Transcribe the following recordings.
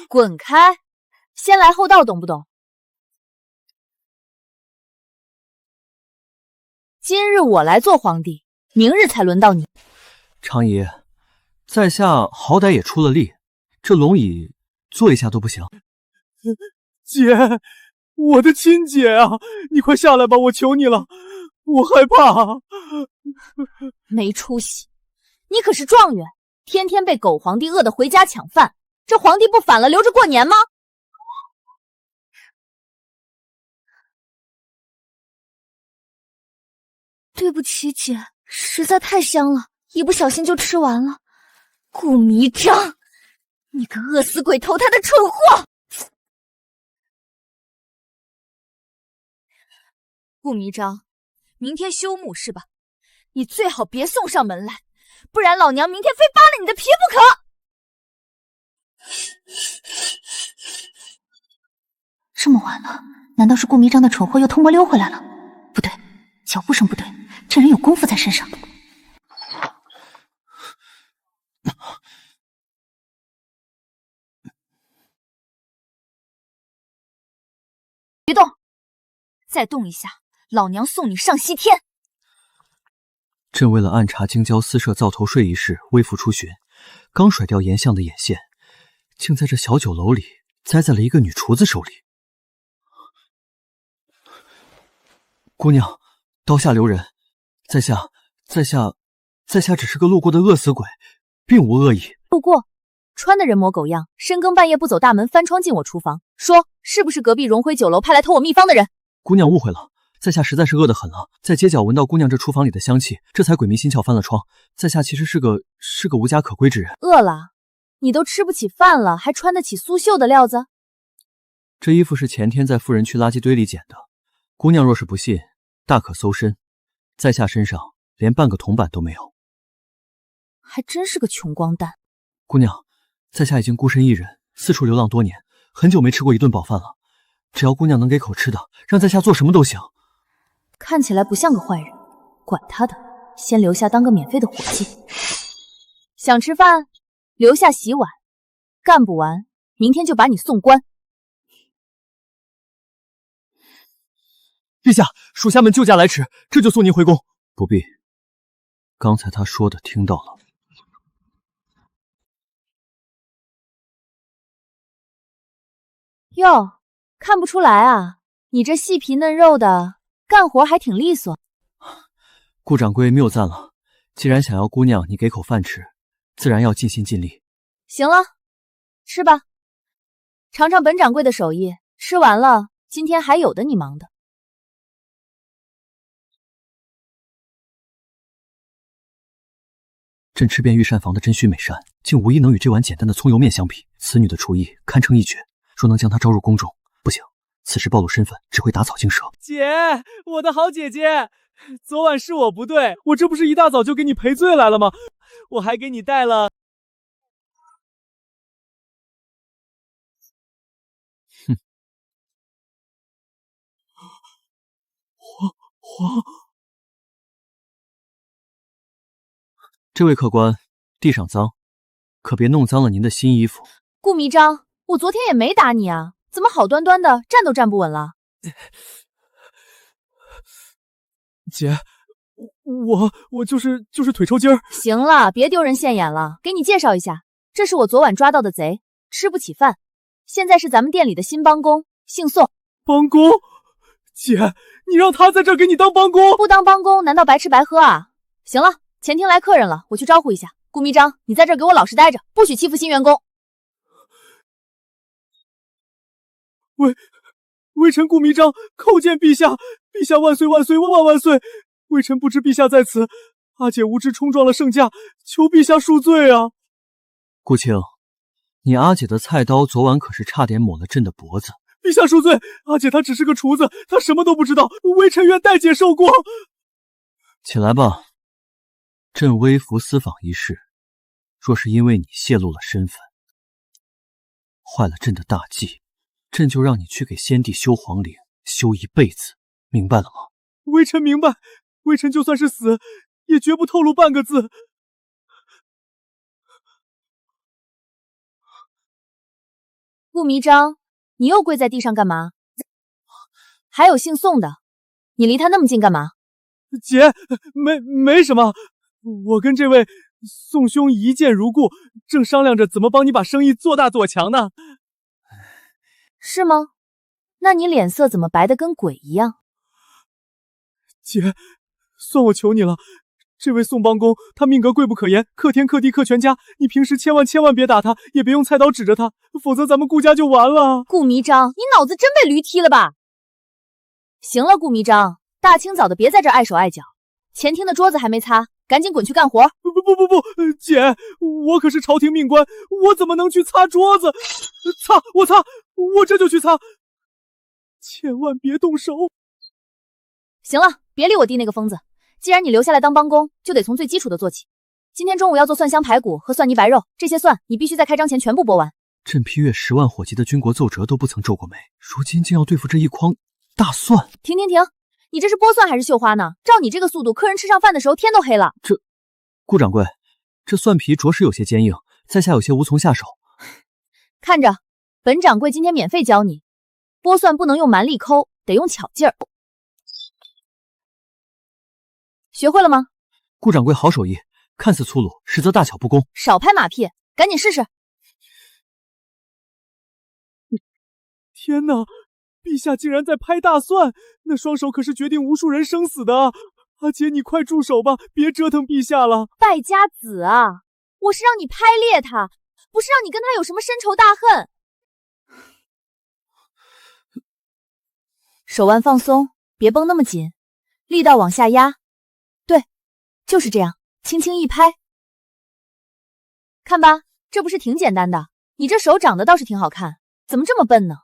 滚开！先来后到，懂不懂？今日我来做皇帝，明日才轮到你。常姨，在下好歹也出了力，这龙椅坐一下都不行。姐，我的亲姐啊，你快下来吧，我求你了，我害怕。没出息！你可是状元，天天被狗皇帝饿得回家抢饭，这皇帝不反了留着过年吗？对不起姐，实在太香了，一不小心就吃完了。顾弥彰，你个饿死鬼投胎的蠢货！顾弥彰，明天休沐是吧？你最好别送上门来，不然老娘明天非扒了你的皮不可！这么晚了，难道是顾弥彰的蠢货又偷摸溜回来了？不对，脚步声不对，这人有功夫在身上。别动，再动一下，老娘送你上西天！朕为了暗查京郊私设造头税一事，微服出巡，刚甩掉严相的眼线，竟在这小酒楼里栽在了一个女厨子手里。姑娘，刀下留人，在下只是个路过的饿死鬼，并无恶意。路过，穿的人模狗样，深更半夜不走大门，翻窗进我厨房，说是不是隔壁荣辉酒楼派来偷我秘方的人？姑娘误会了，在下实在是饿得很了，在街角闻到姑娘这厨房里的香气，这才鬼迷心窍翻了窗。在下其实是个无家可归之人。饿了？你都吃不起饭了，还穿得起苏绣的料子？这衣服是前天在富人区垃圾堆里捡的，姑娘若是不信，大可搜身，在下身上连半个铜板都没有。还真是个穷光蛋。姑娘，在下已经孤身一人，四处流浪多年，很久没吃过一顿饱饭了。只要姑娘能给口吃的，让在下做什么都行。看起来不像个坏人，管他的，先留下当个免费的伙计。想吃饭，留下洗碗，干不完，明天就把你送官。陛下，属下们救驾来迟，这就送您回宫。不必，刚才他说的听到了。哟，看不出来啊，你这细皮嫩肉的，干活还挺利索。顾掌柜谬赞了，既然想要姑娘你给口饭吃，自然要尽心尽力。行了，吃吧，尝尝本掌柜的手艺，吃完了，今天还有的你忙的。朕吃遍御膳房的珍馐美膳，竟无一能与这碗简单的葱油面相比。此女的厨艺堪称一绝，若能将她招入宫中，不行，此时暴露身份只会打草惊蛇。姐，我的好姐姐，昨晚是我不对，我这不是一大早就给你赔罪来了吗？我还给你带了。哼，皇。这位客官，地上脏，可别弄脏了您的新衣服。顾弥彰，我昨天也没打你啊，怎么好端端的站都站不稳了？姐，我就是腿抽筋儿。行了，别丢人现眼了，给你介绍一下，这是我昨晚抓到的贼，吃不起饭，现在是咱们店里的新帮工，姓宋。帮工？姐，你让他在这儿给你当帮工？不当帮工难道白吃白喝啊？行了，前厅来客人了，我去招呼一下。顾弥彰，你在这儿给我老实待着，不许欺负新员工。微臣顾弥彰叩见陛下，陛下万岁万岁万万万岁！微臣不知陛下在此，阿姐无知冲撞了圣驾，求陛下恕罪啊！顾庆，你阿姐的菜刀昨晚可是差点抹了朕的脖子。陛下恕罪，阿姐她只是个厨子，她什么都不知道，微臣愿代姐受过。起来吧，朕微服私访一事，若是因为你泄露了身份，坏了朕的大计，朕就让你去给先帝修皇陵，修一辈子，明白了吗？微臣明白，微臣就算是死，也绝不透露半个字。顾迷章，你又跪在地上干嘛？还有姓宋的，你离他那么近干嘛？姐，没什么，我跟这位宋兄一见如故，正商量着怎么帮你把生意做大做强呢。是吗？那你脸色怎么白得跟鬼一样？姐，算我求你了，这位宋帮公他命格贵不可言，克天克地克全家，你平时千万别打他，也别用菜刀指着他，否则咱们顾家就完了。顾迷章，你脑子真被驴踢了吧？行了，顾迷章，大清早的别在这碍手碍脚，前厅的桌子还没擦，赶紧滚去干活。不，姐，我可是朝廷命官，我怎么能去擦桌子？我这就去擦，千万别动手。行了，别理我弟那个疯子，既然你留下来当帮工，就得从最基础的做起。今天中午要做蒜香排骨和蒜泥白肉，这些蒜你必须在开张前全部剥完。朕批阅10万火急的军国奏折都不曾皱过眉，如今竟要对付这一筐大蒜。停，你这是剥蒜还是绣花呢？照你这个速度，客人吃上饭的时候天都黑了。顾掌柜，这蒜皮着实有些坚硬，在下有些无从下手。看着，本掌柜今天免费教你，剥蒜不能用蛮力抠，得用巧劲儿。学会了吗？顾掌柜好手艺，看似粗鲁，实则大巧不工。少拍马屁，赶紧试试。天哪，陛下竟然在拍大蒜，那双手可是决定无数人生死的。阿姐，你快住手吧，别折腾陛下了。败家子啊，我是让你拍裂他，不是让你跟他有什么深仇大恨。手腕放松，别绷那么紧，力道往下压。对，就是这样，轻轻一拍。看吧，这不是挺简单的？你这手长得倒是挺好看，怎么这么笨呢？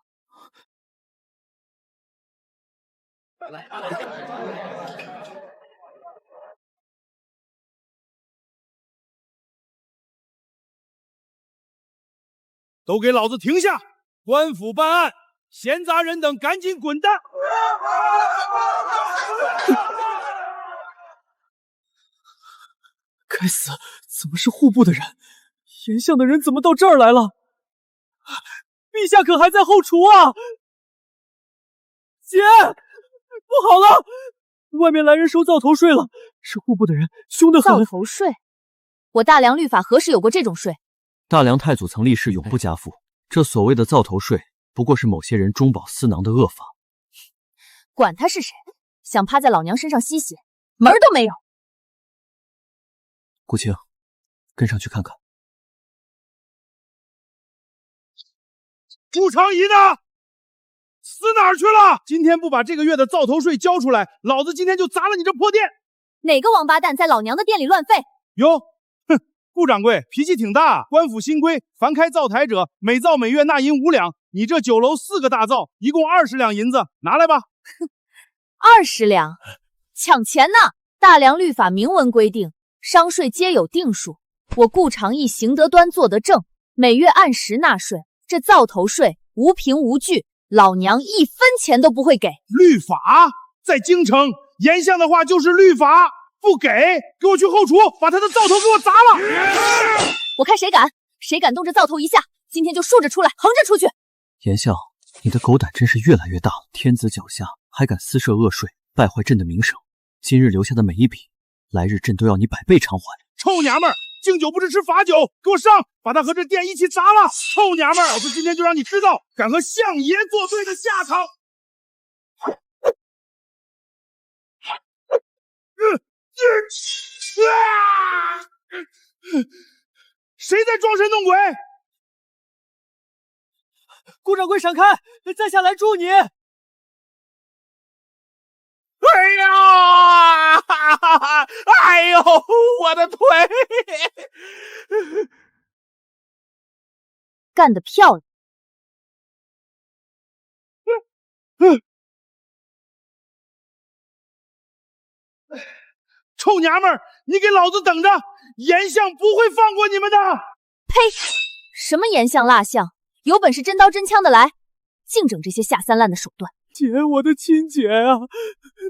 都给老子停下！官府办案，闲杂人等赶紧滚蛋！该死，怎么是户部的人？严相的人怎么到这儿来了？陛下可还在后厨啊？姐，不好了，外面来人收灶头税了，是户部的人，凶得很。灶头税？我大梁律法何时有过这种税？大梁太祖曾立誓永不加赋，这所谓的灶头税，不过是某些人中饱私囊的恶法。管他是谁，想趴在老娘身上吸血，门儿都没有。顾青，跟上去看看。顾长仪呢？死哪儿去了？今天不把这个月的灶头税交出来，老子今天就砸了你这破店！哪个王八蛋在老娘的店里乱废？哟，哼，顾掌柜脾气挺大。官府新规，凡开灶台者，每灶每月纳银5两。你这酒楼4个大灶，一共20两银子，拿来吧。哼，20两，抢钱呢！大梁律法明文规定，商税皆有定数。我顾长义行得端，坐得正，每月按时纳税。这灶头税无凭无据，老娘1分钱都不会给。律法在京城，严相的话就是律法，不给我去后厨把他的灶头给我砸了！我看谁敢动这灶头一下，今天就竖着出来，横着出去！严相，你的狗胆真是越来越大了，天子脚下还敢私设恶税，败坏朕的名声。今日留下的每一笔，来日朕都要你100倍偿还。臭娘们儿，敬酒不吃吃罚酒，给我上，把他和这店一起砸了！臭娘们儿，老子今天就让你知道敢和相爷作对的下场！谁在装神弄鬼？顾掌柜闪开，在下来助你。哎呀！哎呦，我的腿！干得漂亮！臭娘们儿，你给老子等着！严相不会放过你们的！呸！什么严相蜡像，有本事真刀真枪的来，净整这些下三滥的手段！姐，我的亲姐啊，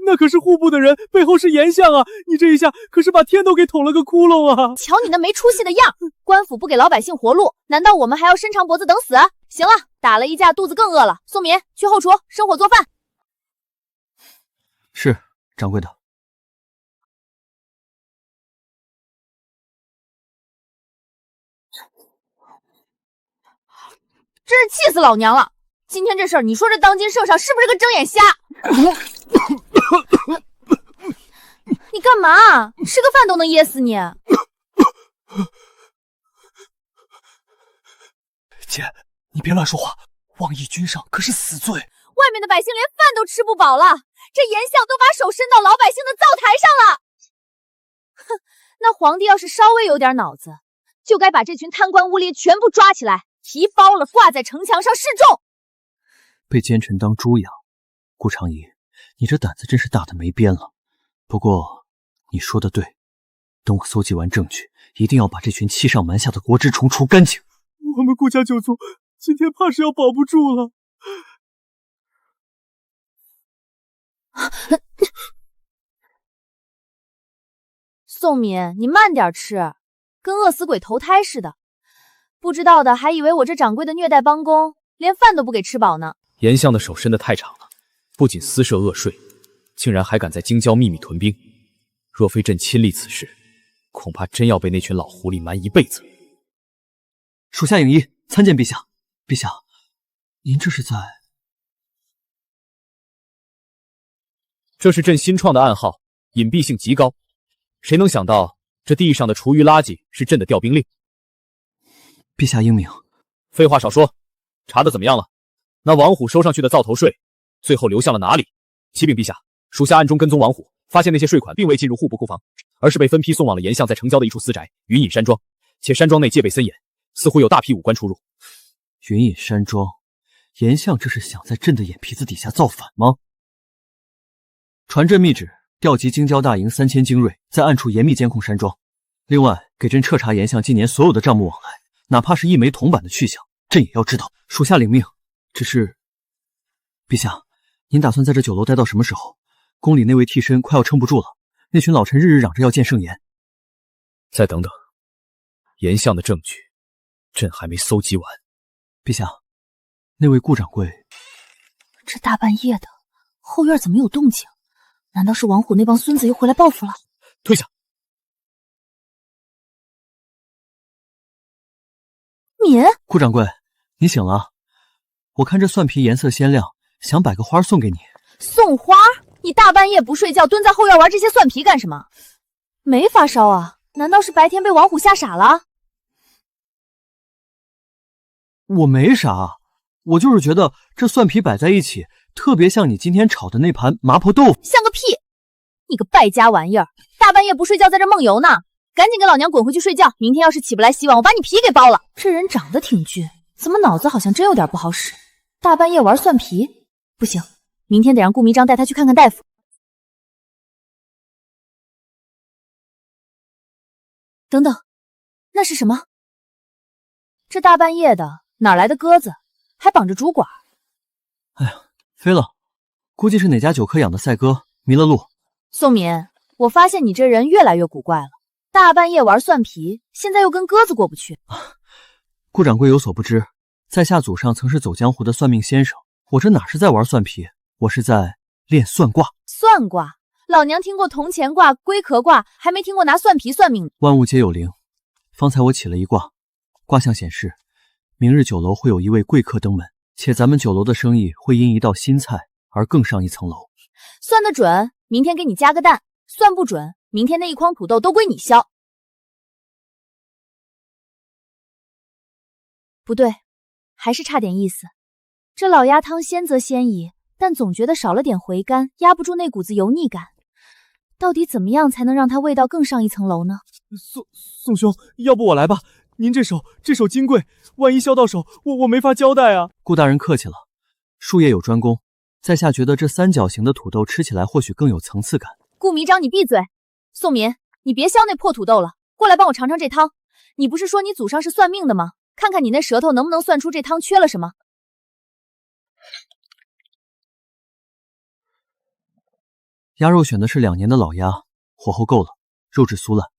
那可是户部的人，背后是严相啊！你这一下可是把天都给捅了个窟窿啊！瞧你那没出息的样，官府不给老百姓活路，难道我们还要伸长脖子等死？行了，打了一架，肚子更饿了。宋敏，去后厨生火做饭。是，掌柜的。真是气死老娘了！今天这事儿，你说这当今圣上是不是个睁眼瞎？你干嘛？吃个饭都能噎死你！姐，你别乱说话，妄议君上可是死罪。外面的百姓连饭都吃不饱了，这严相都把手伸到老百姓的灶台上了。哼，那皇帝要是稍微有点脑子，就该把这群贪官污吏全部抓起来，提包了挂在城墙上示众。被奸臣当猪养，顾长仪，你这胆子真是大的没边了。不过你说的对，等我搜集完证据，一定要把这群欺上瞒下的国之虫除干净。我们顾家九族今天怕是要保不住了。宋敏，你慢点吃，跟饿死鬼投胎似的。不知道的还以为我这掌柜的虐待帮工，连饭都不给吃饱呢。严相的手伸得太长了，不仅私设恶税，竟然还敢在京郊秘密屯兵。若非朕亲历此事，恐怕真要被那群老狐狸瞒一辈子。属下影衣参见陛下。陛下，您这是在……这是朕新创的暗号，隐蔽性极高。谁能想到这地上的厨余垃圾是朕的调兵令？陛下英明。废话少说，查得怎么样了？那王虎收上去的灶头税，最后流向了哪里？启禀陛下，属下暗中跟踪王虎，发现那些税款并未进入户部库房，而是被分批送往了严相在城郊的一处私宅云隐山庄，且山庄内戒备森严，似乎有大批武官出入。云隐山庄，严相这是想在朕的眼皮子底下造反吗？传朕密旨，调集京郊大营3000精锐，在暗处严密监控山庄。另外，给朕彻查严相今年所有的账目往来，哪怕是一枚铜板的去向，朕也要知道。属下领命。只是，陛下，您打算在这酒楼待到什么时候？宫里那位替身快要撑不住了，那群老臣日日嚷着要见圣严。再等等，严相的证据，朕还没搜集完。陛下，那位顾掌柜，这大半夜的，后院怎么有动静？难道是王虎那帮孙子又回来报复了？退下！敏，顾掌柜，你醒了。我看这蒜皮颜色鲜亮，想摆个花送给你。送花？你大半夜不睡觉，蹲在后院玩这些蒜皮干什么？没发烧啊？难道是白天被王虎吓傻了？我没啥，我就是觉得这蒜皮摆在一起，特别像你今天炒的那盘麻婆豆腐。像个屁！你个败家玩意儿，大半夜不睡觉在这梦游呢！赶紧跟老娘滚回去睡觉，明天要是起不来洗碗，我把你皮给剥了。这人长得挺俊，怎么脑子好像真有点不好使？大半夜玩蒜皮，不行，明天得让顾迷章带他去看看大夫。等等，那是什么？这大半夜的，哪来的鸽子？还绑着竹管？哎呀，飞了，估计是哪家酒客养的赛鸽迷了路。宋敏，我发现你这人越来越古怪了。大半夜玩蒜皮，现在又跟鸽子过不去。顾掌柜有所不知，在下祖上曾是走江湖的算命先生，我这哪是在玩蒜皮，我是在练算卦。算卦？老娘听过铜钱卦、龟壳卦，还没听过拿蒜皮算命的。万物皆有灵，方才我起了一卦，卦象显示，明日酒楼会有一位贵客登门，且咱们酒楼的生意会因一道新菜而更上一层楼。算得准，明天给你加个蛋；算不准，明天那一筐土豆都归你削。不对，还是差点意思。这老鸭汤鲜则鲜矣，但总觉得少了点回甘，压不住那股子油腻感。到底怎么样才能让它味道更上一层楼呢？宋兄，要不我来吧？您这手金贵，万一削到手，我没法交代啊。顾大人客气了，术业有专攻，在下觉得这三角形的土豆吃起来或许更有层次感。顾迷章，你闭嘴！宋民，你别削那破土豆了，过来帮我尝尝这汤。你不是说你祖上是算命的吗？看看你那舌头能不能算出这汤缺了什么。鸭肉选的是2年的老鸭，火候够了，肉质酥烂，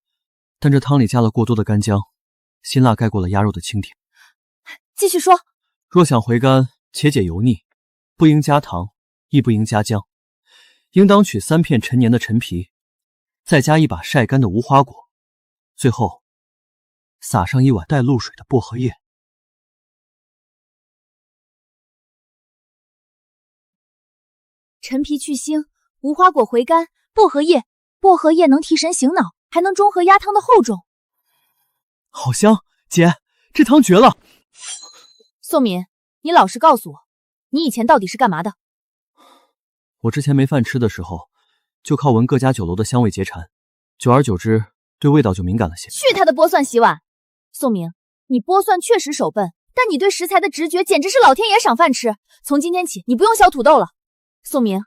但这汤里加了过多的干姜，辛辣盖过了鸭肉的清甜。继续说。若想回甘且解油腻，不应加糖，亦不应加姜，应当取3片陈年的陈皮，再加1把晒干的无花果，最后撒上1碗带露水的薄荷叶。陈皮去腥，无花果回甘，薄荷叶能提神醒脑，还能中和鸭汤的厚重。好香，姐，这汤绝了！宋敏，你老实告诉我，你以前到底是干嘛的？我之前没饭吃的时候，就靠闻各家酒楼的香味结馋，久而久之，对味道就敏感了些。去他的剥蒜洗碗！宋明，你剥蒜确实手笨，但你对食材的直觉简直是老天爷赏饭吃。从今天起，你不用削土豆了。宋明，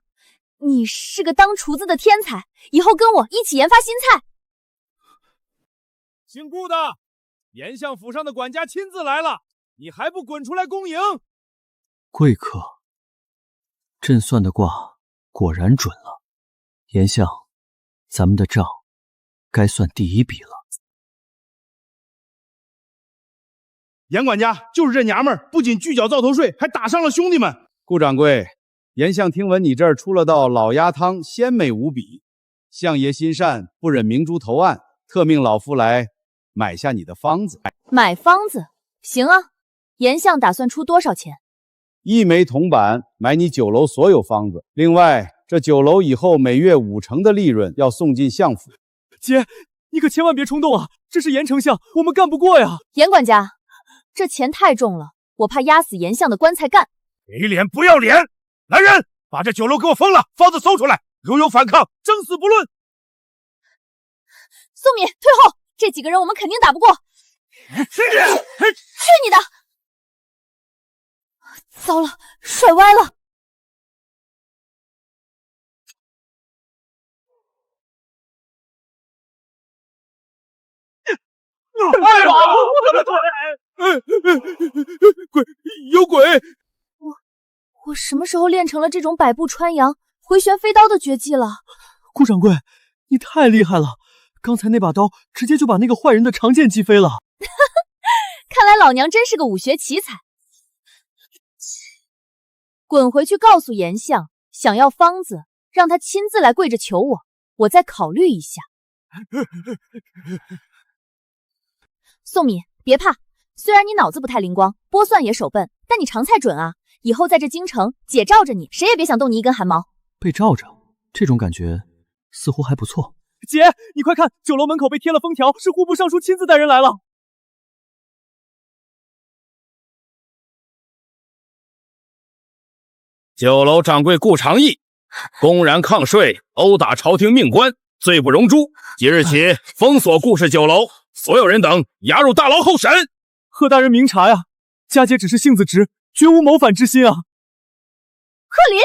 你是个当厨子的天才，以后跟我一起研发新菜。姓顾的，严相府上的管家亲自来了，你还不滚出来恭迎？贵客，朕算的卦果然准了，严相，咱们的账该算第1笔了。严管家就是这娘们儿，不仅拒缴灶头税，还打伤了兄弟们。顾掌柜，严相听闻你这儿出了道老鸭汤，鲜美无比，相爷心善，不忍明珠投案，特命老夫来买下你的方子。买方子？行啊，严相打算出多少钱？1枚铜板买你酒楼所有方子，另外这酒楼以后每月5成的利润要送进相府。姐，你可千万别冲动啊！这是严丞相，我们干不过呀！严管家，这钱太重了，我怕压死严相的棺材干。给脸不要脸！来人，把这酒楼给我封了，方子搜出来，如有反抗，争死不论。宋敏，退后！这几个人我们肯定打不过。去你的！糟了，甩歪了。哎呀，我的腿！鬼，有鬼！我什么时候练成了这种百步穿杨、回旋飞刀的绝技了？顾掌柜，你太厉害了！刚才那把刀直接就把那个坏人的长剑击飞了。看来老娘真是个武学奇才。滚回去告诉严相，想要方子，让他亲自来跪着求我，我再考虑一下。宋敏，别怕，虽然你脑子不太灵光，剥蒜也手笨，但你常菜准啊。以后在这京城，姐罩着你，谁也别想动你一根汗毛。被罩着，这种感觉似乎还不错。姐，你快看，酒楼门口被贴了封条，是户部尚书亲自带人来了。酒楼掌柜顾长义公然抗税，殴打朝廷命官，罪不容诛。即日起封锁顾氏酒楼，所有人等押入大牢候审。贺大人明察呀，家姐只是性子直，绝无谋反之心啊。贺林，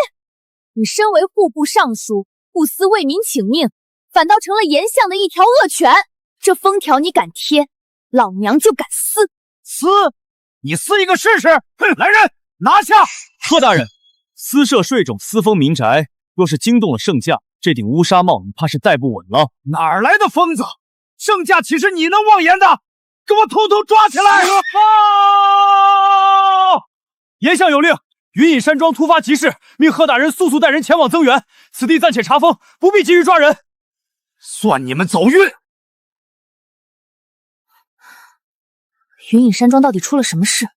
你身为户部尚书，不思为民请命，反倒成了严相的一条恶犬。这封条你敢贴，老娘就敢撕！撕？你撕一个试试！哼！来人，拿下！贺大人，私设税种，私封民宅，若是惊动了圣驾，这顶乌纱帽怕是戴不稳了。哪儿来的疯子？圣驾岂是你能妄言的？给我统统抓起来！严相有令，云隐山庄突发急事，命贺大人速速带人前往增援，此地暂且查封，不必急于抓人。算你们走运！云隐山庄到底出了什么事？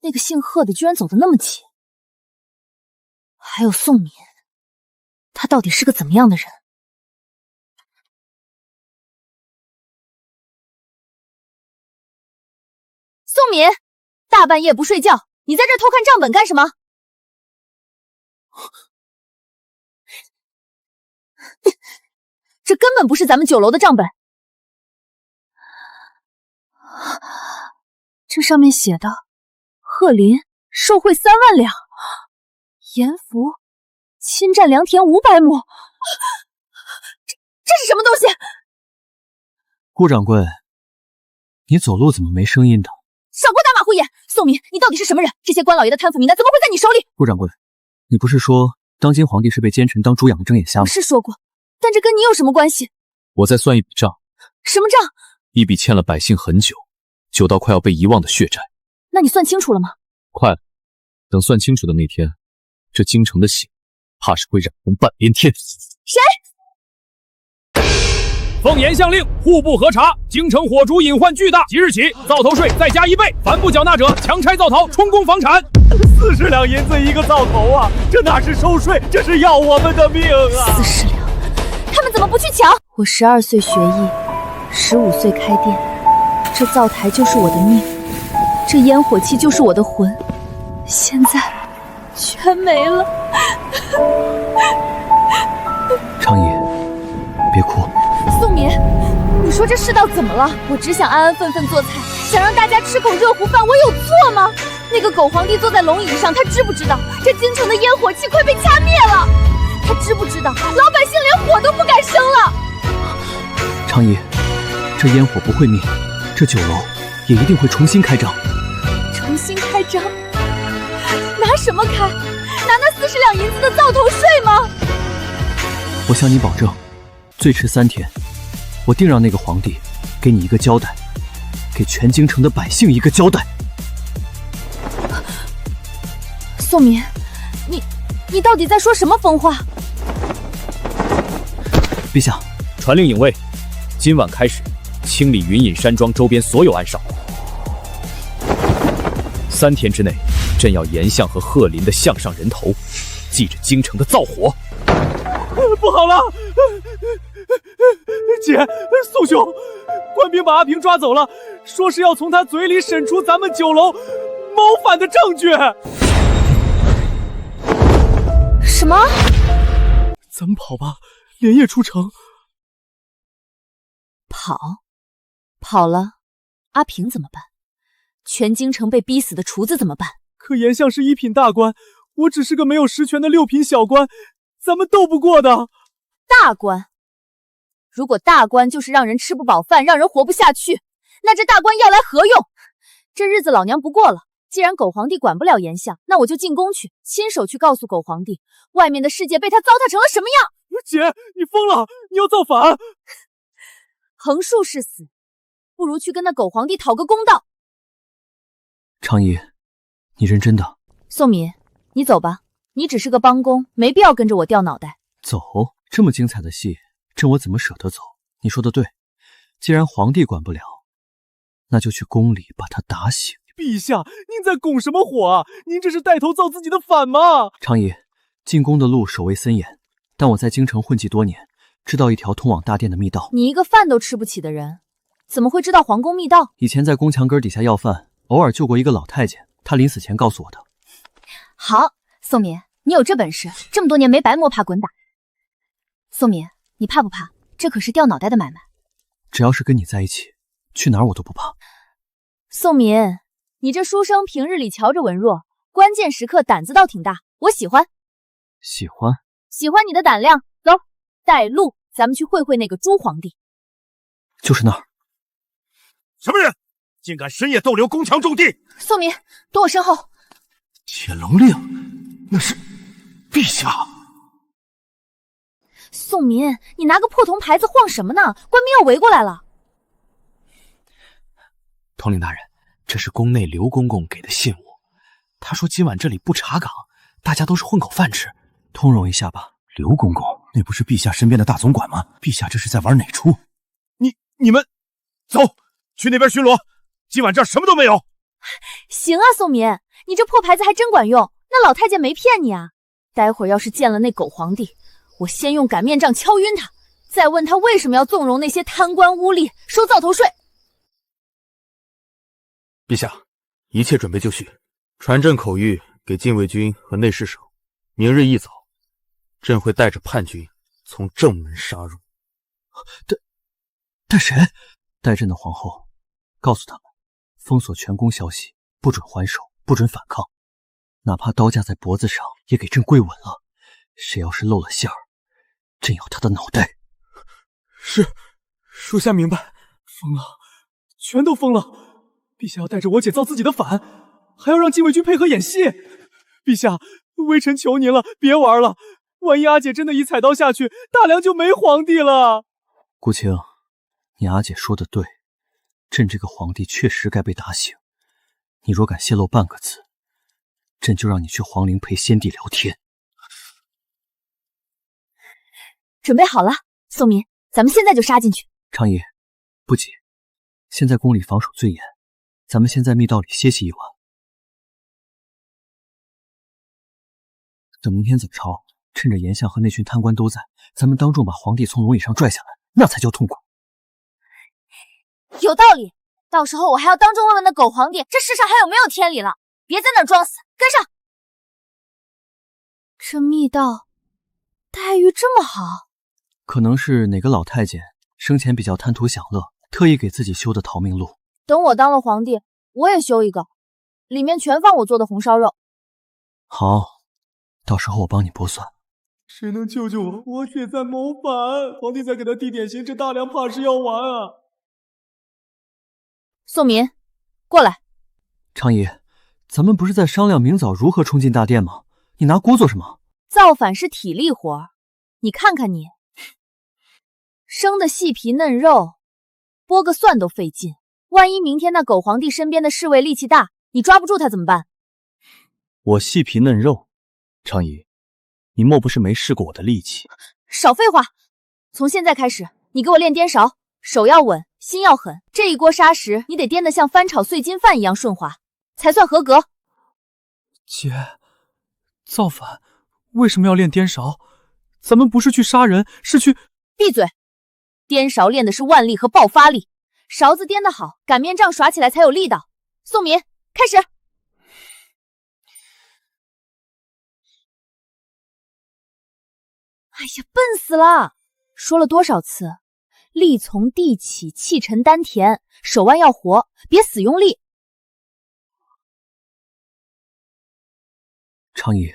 那个姓贺的居然走得那么急。还有宋敏，他到底是个怎么样的人？宋敏，大半夜不睡觉，你在这儿偷看账本干什么？这根本不是咱们酒楼的账本。这上面写的贺林受贿3万两，严福侵占良田500亩，这是什么东西？顾掌柜，你走路怎么没声音的？少给我打马虎眼！宋明，你到底是什么人？这些官老爷的贪腐名单怎么会在你手里？顾掌柜，你不是说当今皇帝是被奸臣当猪养的睁眼瞎吗？是说过，但这跟你有什么关系？我再算一笔账。什么账？一笔欠了百姓很久，久到快要被遗忘的血债。那你算清楚了吗？快了，等算清楚的那天，这京城的血怕是会染红半边天。谁？奉严相令，户部核查，京城火烛隐患巨大，即日起灶头税再加1倍，凡不缴纳者强拆灶头，充公房产。40两银子一个灶头啊，这哪是收税，这是要我们的命啊！40两，他们怎么不去抢？我12岁学艺，15岁开店，这灶台就是我的命，这烟火气就是我的魂，现在全没了。长野，别哭。宋敏，你说这世道怎么了？我只想安安分分做菜，想让大家吃口热乎饭，我有错吗？那个狗皇帝坐在龙椅上，他知不知道这京城的烟火气快被掐灭了？他知不知道老百姓连火都不敢生了？长野，这烟火不会灭，这酒楼也一定会重新开张。重新开张？拿什么开？拿那40两银子的灶头税吗？我向你保证，最迟3天，我定让那个皇帝给你一个交代，给全京城的百姓一个交代。宋敏，你到底在说什么疯话？陛下，传令影卫，今晚开始清理云隐山庄周边所有暗哨。3天之内，朕要严相和贺林的项上人头，记着京城的灶火。不好了，姐，宋兄，官兵把阿平抓走了，说是要从他嘴里审出咱们酒楼谋反的证据。什么？咱们跑吧，连夜出城。跑了，阿平怎么办？全京城被逼死的厨子怎么办？可严相是1品大官，我只是个没有实权的6品小官，咱们斗不过的。大官？如果大官就是让人吃不饱饭，让人活不下去，那这大官要来何用？这日子老娘不过了。既然狗皇帝管不了严相，那我就进宫去，亲手去告诉狗皇帝，外面的世界被他糟蹋成了什么样。姐，你疯了，你要造反！横竖是死，不如去跟那狗皇帝讨个公道。长怡，你认真的？宋敏，你走吧，你只是个帮工，没必要跟着我掉脑袋。走，这么精彩的戏，朕我怎么舍得走？你说的对，既然皇帝管不了，那就去宫里把他打醒。陛下，您在拱什么火啊？您这是带头造自己的反吗？长怡，进宫的路守卫森严，但我在京城混迹多年，知道一条通往大殿的密道。你一个饭都吃不起的人，怎么会知道皇宫密道？以前在宫墙根底下要饭，偶尔救过一个老太监，他临死前告诉我的。好，宋敏，你有这本事，这么多年没白摸爬滚打。宋敏，你怕不怕？这可是掉脑袋的买卖。只要是跟你在一起，去哪儿我都不怕。宋敏，你这书生平日里瞧着文弱，关键时刻胆子倒挺大，我喜欢。喜欢你的胆量。走，带路，咱们去会会那个猪皇帝。就是那儿。什么人竟敢深夜逗留宫墙重地？宋敏，躲我身后。铁笼令，那是陛下。宋敏，你拿个破铜牌子晃什么呢？官兵要围过来了。统领大人，这是宫内刘公公给的信物。他说今晚这里不查岗，大家都是混口饭吃，通融一下吧。刘公公，那不是陛下身边的大总管吗？陛下这是在玩哪出？你们走，去那边巡逻。今晚这儿什么都没有。行啊，宋敏，你这破牌子还真管用。那老太监没骗你啊？待会儿要是见了那狗皇帝，我先用擀面杖敲晕他，再问他为什么要纵容那些贪官污吏收灶头税。陛下，一切准备就绪，传朕口谕给禁卫军和内侍省，明日一早，朕会带着叛军从正门杀入。带谁？带朕的皇后，告诉他们，封锁全宫消息，不准还手，不准反抗，哪怕刀架在脖子上，也给朕跪稳了。谁要是露了馅儿，朕要他的脑袋。是，属下明白。疯了，全都疯了！陛下要带着我姐造自己的反，还要让禁卫军配合演戏。陛下，微臣求您了，别玩了。万一阿姐真的一踩刀下去，大梁就没皇帝了。顾青，你阿姐说的对，朕这个皇帝确实该被打醒。你若敢泄露半个字，朕就让你去皇陵陪先帝聊天。准备好了，宋明，咱们现在就杀进去。常姨，不急，现在宫里防守最严，咱们先在密道里歇息一晚。等明天早朝，趁着严相和那群贪官都在，咱们当众把皇帝从龙椅上拽下来，那才叫痛快。有道理，到时候我还要当众问问那狗皇帝，这世上还有没有天理了？别在那儿装死，跟上。这密道待遇这么好，可能是哪个老太监生前比较贪图享乐，特意给自己修的逃命路。等我当了皇帝，我也修一个，里面全放我做的红烧肉。好，到时候我帮你剥蒜。谁能救救我？我血债谋反，皇帝再给他递点刑，这大梁怕是要完啊！宋民，过来。常姨，咱们不是在商量明早如何冲进大殿吗？你拿锅做什么？造反是体力活，你看看你，生的细皮嫩肉，剥个蒜都费劲。万一明天那狗皇帝身边的侍卫力气大，你抓不住他怎么办？我细皮嫩肉，常姨，你莫不是没试过我的力气？少废话！从现在开始，你给我练颠勺，手要稳，心要狠。这一锅沙石，你得颠得像翻炒碎金饭一样顺滑，才算合格。姐，造反为什么要练颠勺？咱们不是去杀人，是去……闭嘴！颠勺练的是腕力和爆发力，勺子颠得好，擀面杖耍起来才有力道。宋民，开始！哎呀，笨死了！说了多少次，力从地起，气沉丹田，手腕要活，别死用力。常姨，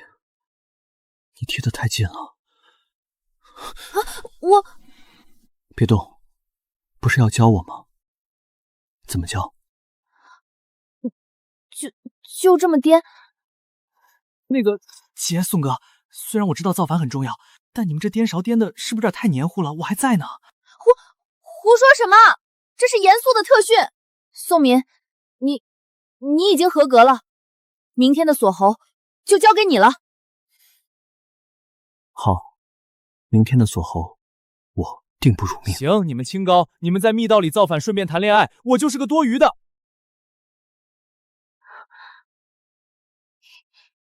你贴得太近了。我别动，不是要教我吗？怎么教？就这么颠。那个，姐，宋哥，虽然我知道造反很重要，但你们这颠勺颠的是不是有点太黏糊了？我还在呢。胡说什么？这是严肃的特训。宋民，你已经合格了，明天的锁喉就交给你了。好，明天的锁喉，我定不辱命。行，你们清高，你们在密道里造反，顺便谈恋爱，我就是个多余的。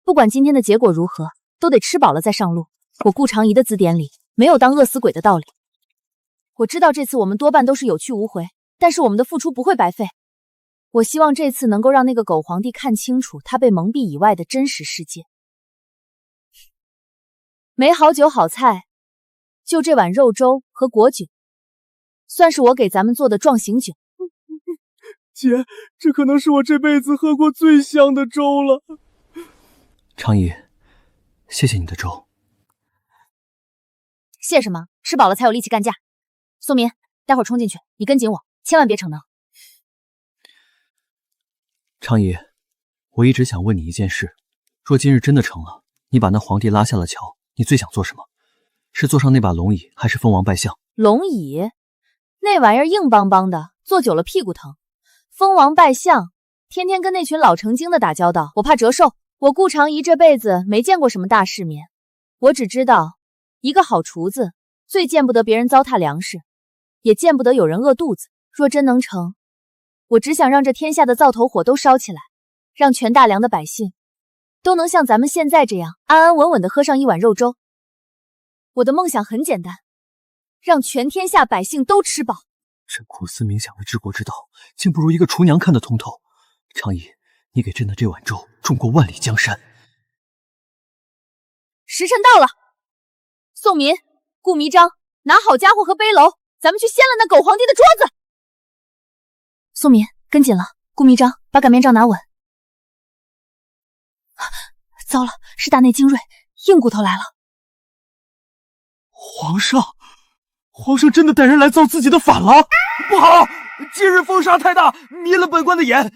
不管今天的结果如何，都得吃饱了再上路。我顾长仪的字典里没有当饿死鬼的道理。我知道这次我们多半都是有去无回，但是我们的付出不会白费。我希望这次能够让那个狗皇帝看清楚他被蒙蔽以外的真实世界。没好酒好菜，就这碗肉粥和果酒，算是我给咱们做的壮行酒。姐，这可能是我这辈子喝过最香的粥了。常姨，谢谢你的粥。谢什么？吃饱了才有力气干架。宋民，待会儿冲进去，你跟紧我，千万别逞能。常姨，我一直想问你一件事，若今日真的成了，你把那皇帝拉下了桥，你最想做什么？是坐上那把龙椅，还是封王拜相？龙椅？那玩意儿硬邦邦的，坐久了屁股疼。封王拜相，天天跟那群老成精的打交道，我怕折寿。我顾长仪这辈子没见过什么大世面，我只知道，一个好厨子最见不得别人糟蹋粮食，也见不得有人饿肚子。若真能成，我只想让这天下的灶头火都烧起来，让全大梁的百姓都能像咱们现在这样安安稳稳地喝上一碗肉粥。我的梦想很简单，让全天下百姓都吃饱。朕苦思冥想的治国之道，竟不如一个厨娘看得通透。常姨，你给朕的这碗粥重过万里江山。时辰到了，宋民、顾弥章，拿好家伙和背篓，咱们去掀了那狗皇帝的桌子。宋民，跟紧了。顾弥章，把擀面杖拿稳。糟了，是大内精锐，硬骨头来了。皇上真的带人来造自己的反了？不好！今日风沙太大，迷了本官的眼。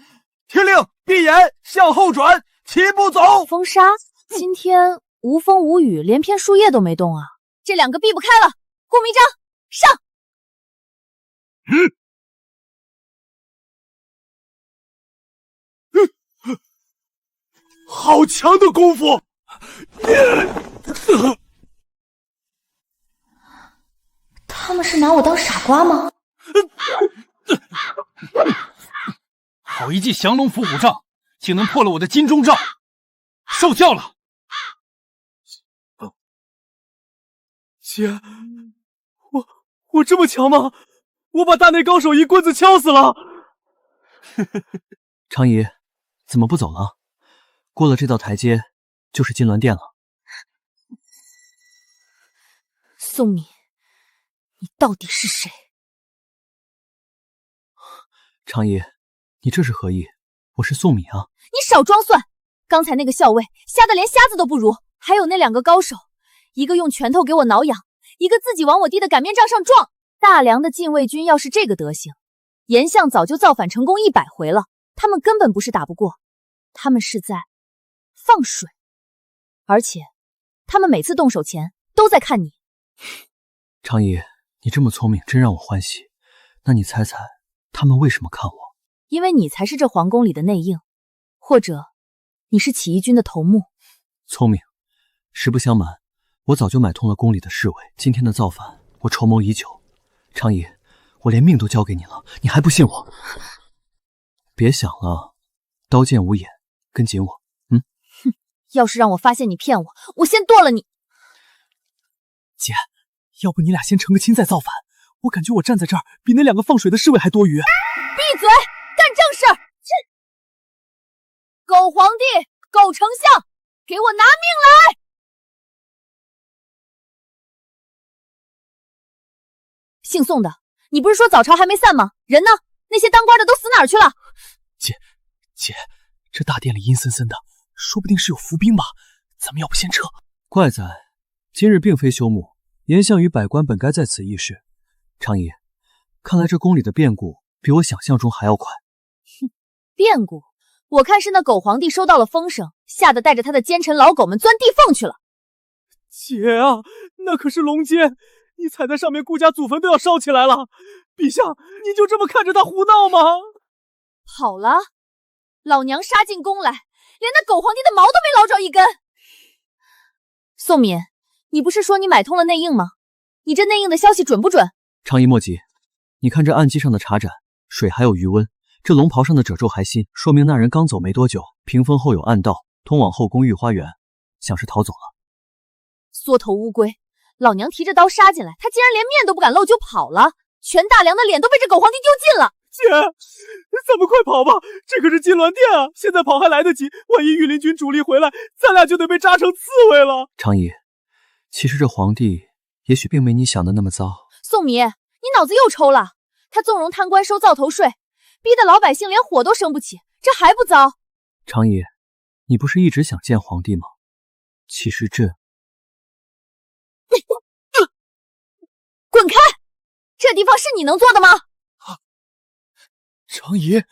听令，闭眼向后转，齐步走。风沙？今天无风无雨，连片树叶都没动啊！这两个避不开了，顾迷章上！好强的功夫！他们是拿我当傻瓜吗？好一记降龙伏虎杖，竟能破了我的金钟罩，受教了。姐，我这么强吗？我把大内高手一棍子敲死了。常姨，怎么不走了？过了这道台阶就是金銮殿了。宋敏，你到底是谁？常姨，你这是何意？我是宋敏啊！你少装蒜！刚才那个校尉瞎得连瞎子都不如，还有那两个高手，一个用拳头给我挠痒，一个自己往我弟的擀面杖上撞。大梁的禁卫军要是这个德行，严相早就造反成功100回了。他们根本不是打不过，他们是在放水，而且他们每次动手前都在看你。常姨，你这么聪明，真让我欢喜。那你猜猜，他们为什么看我？因为你才是这皇宫里的内应，或者你是起义军的头目。聪明。实不相瞒，我早就买通了宫里的侍卫，今天的造反我筹谋已久。常姨，我连命都交给你了，你还不信我？别想了，刀剑无眼，跟紧我。哼，要是让我发现你骗我，我先剁了你。姐，要不你俩先成个亲再造反？我感觉我站在这儿比那两个放水的侍卫还多余。闭嘴，干正事儿！狗皇帝，狗丞相，给我拿命来！姓宋的，你不是说早朝还没散吗？人呢？那些当官的都死哪儿去了？姐，这大殿里阴森森的，说不定是有伏兵吧？咱们要不先撤？怪哉，今日并非休沐，严相与百官本该在此议事。常姨，看来这宫里的变故比我想象中还要快。哼，变故？我看是那狗皇帝收到了风声，吓得带着他的奸臣老狗们钻地缝去了。姐啊，那可是龙阶，你踩在上面，顾家祖坟都要烧起来了。陛下，你就这么看着他胡闹吗？跑了，老娘杀进宫来，连那狗皇帝的毛都没捞着一根。宋敏，你不是说你买通了内应吗？你这内应的消息准不准？常姨莫急，你看这案几上的茶盏，水还有余温，这龙袍上的褶皱还新，说明那人刚走没多久。屏风后有暗道，通往后宫御花园，想是逃走了。缩头乌龟，老娘提着刀杀进来，他竟然连面都不敢露就跑了，全大梁的脸都被这狗皇帝丢尽了。姐，咱们快跑吧，这可是金銮殿啊！现在跑还来得及，万一御林军主力回来，咱俩就得被扎成刺猬了。常姨，其实这皇帝也许并没你想的那么糟。宋敏，你脑子又抽了？他纵容贪官收灶头税，逼得老百姓连火都生不起，这还不糟？常姨，你不是一直想见皇帝吗？其实这……滚开！这地方是你能做的吗？常姨，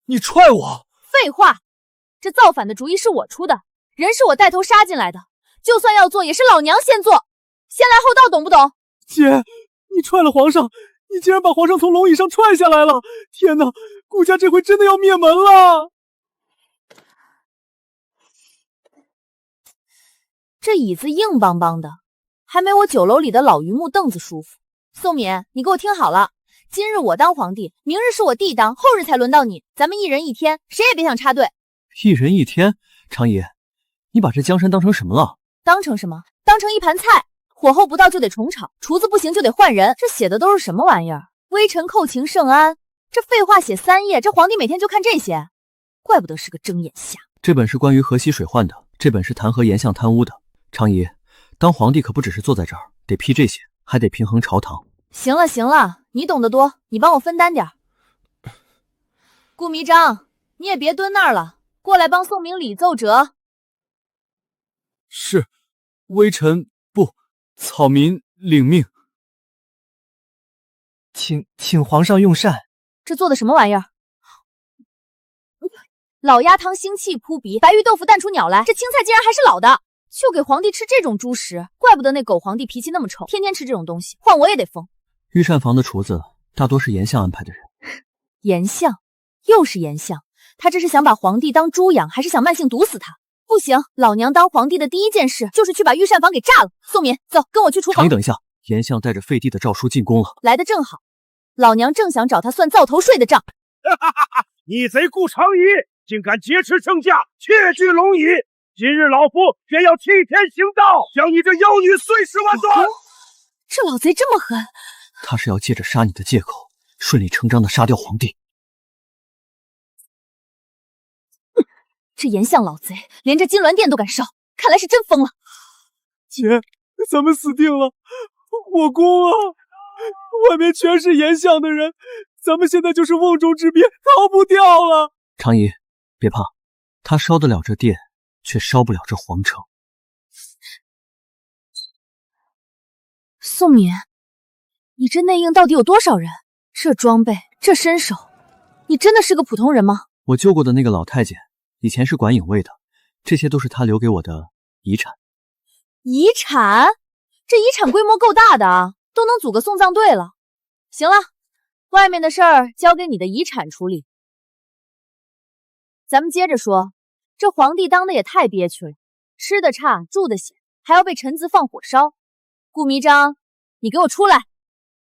你踹我！废话，这造反的主意是我出的，人是我带头杀进来的，就算要做，也是老娘先做，先来后到，懂不懂？姐，你踹了皇上，你竟然把皇上从龙椅上踹下来了！天哪，顾家这回真的要灭门了！这椅子硬邦邦的，还没我酒楼里的老榆木凳子舒服。宋敏，你给我听好了，今日我当皇帝，明日是我弟当，后日才轮到你，咱们一人一天，谁也别想插队。一人一天？常姨，你把这江山当成什么了？当成什么？当成一盘菜，火候不到就得重炒，厨子不行就得换人。这写的都是什么玩意儿？微臣叩请圣安。这废话写3页，这皇帝每天就看这些，怪不得是个睁眼瞎。这本是关于河西水患的，这本是弹劾严相贪污的。常姨，当皇帝可不只是坐在这儿，得批这些，还得平衡朝堂。行了行了，你懂得多，你帮我分担点。顾迷章，你也别蹲那儿了，过来帮宋明礼奏折。是，微臣不，草民领命。请皇上用膳。这做的什么玩意儿？老鸭汤腥气扑鼻，白玉豆腐淡出鸟来，这青菜竟然还是老的，就给皇帝吃这种猪食，怪不得那狗皇帝脾气那么臭，天天吃这种东西，换我也得疯。御膳房的厨子大多是颜相安排的人。颜相，又是颜相，他这是想把皇帝当猪养，还是想慢性毒死他？不行，老娘当皇帝的第一件事就是去把御膳房给炸了。宋敏，走，跟我去厨房。常你等一下，颜相带着废帝的诏书进宫了，来的正好，老娘正想找他算灶头税的账。逆贼顾长仪竟敢劫持圣驾，窃据龙椅！今日老夫便要替天行道，将你这妖女碎尸万段！这老贼这么狠，他是要借着杀你的借口，顺理成章的杀掉皇帝。这颜相老贼连这金銮殿都敢烧，看来是真疯了。姐，咱们死定了！火攻啊！外面全是颜相的人，咱们现在就是瓮中之鳖，逃不掉了。常仪，别怕，他烧得了这殿，却烧不了这皇城。宋敏，你这内应到底有多少人？这装备，这身手，你真的是个普通人吗？我救过的那个老太监，以前是管影卫的，这些都是他留给我的遗产。遗产？这遗产规模够大的啊，都能组个送葬队了。行了，外面的事儿交给你的遗产处理。咱们接着说，这皇帝当的也太憋屈了，吃的差，住的险，还要被臣子放火烧。顾弥章，你给我出来，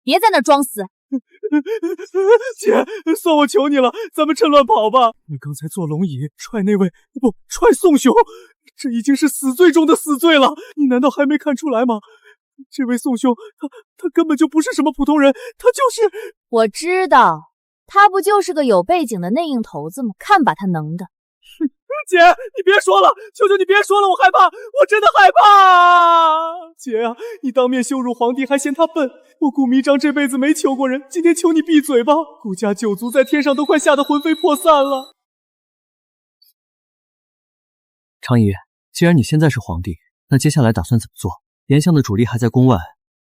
别在那儿装死。姐，算我求你了，咱们趁乱跑吧。你刚才坐龙椅踹那位，不，踹宋兄，这已经是死罪中的死罪了，你难道还没看出来吗？这位宋兄，他根本就不是什么普通人，他就是……我知道，他不就是个有背景的内应头子吗？看把他能的！姐，你别说了，求求你别说了，我害怕，我真的害怕！姐啊，你当面羞辱皇帝还嫌他笨，我顾弥章这辈子没求过人，今天求你闭嘴吧！顾家九族在天上都快吓得魂飞魄散了。常仪，既然你现在是皇帝，那接下来打算怎么做？颜相的主力还在宫外，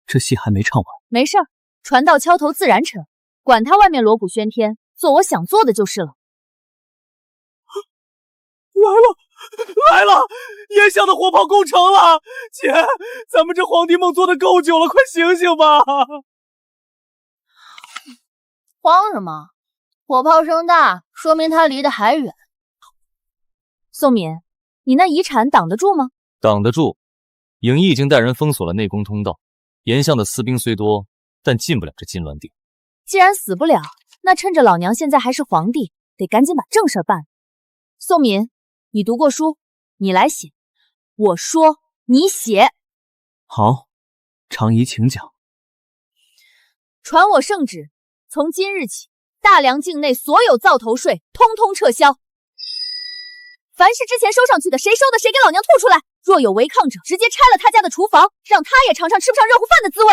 这戏还没唱完。没事儿，船到桥头自然沉，管他外面锣鼓喧天，做我想做的就是了。来了！颜相的火炮攻城了！姐，咱们这皇帝梦做的够久了，快醒醒吧！慌什么？火炮声大，说明他离得还远。宋敏，你那遗产挡得住吗？挡得住。影翼已经带人封锁了内宫通道，颜相的私兵虽多，但进不了这金銮殿。既然死不了，那趁着老娘现在还是皇帝，得赶紧把正事办了。宋敏，你读过书，你来写。我说你写。好，常仪请讲。传我圣旨，从今日起，大梁境内所有灶头税通通撤销。凡是之前收上去的，谁收的谁给老娘吐出来。若有违抗者，直接拆了他家的厨房，让他也尝尝吃不上热乎饭的滋味。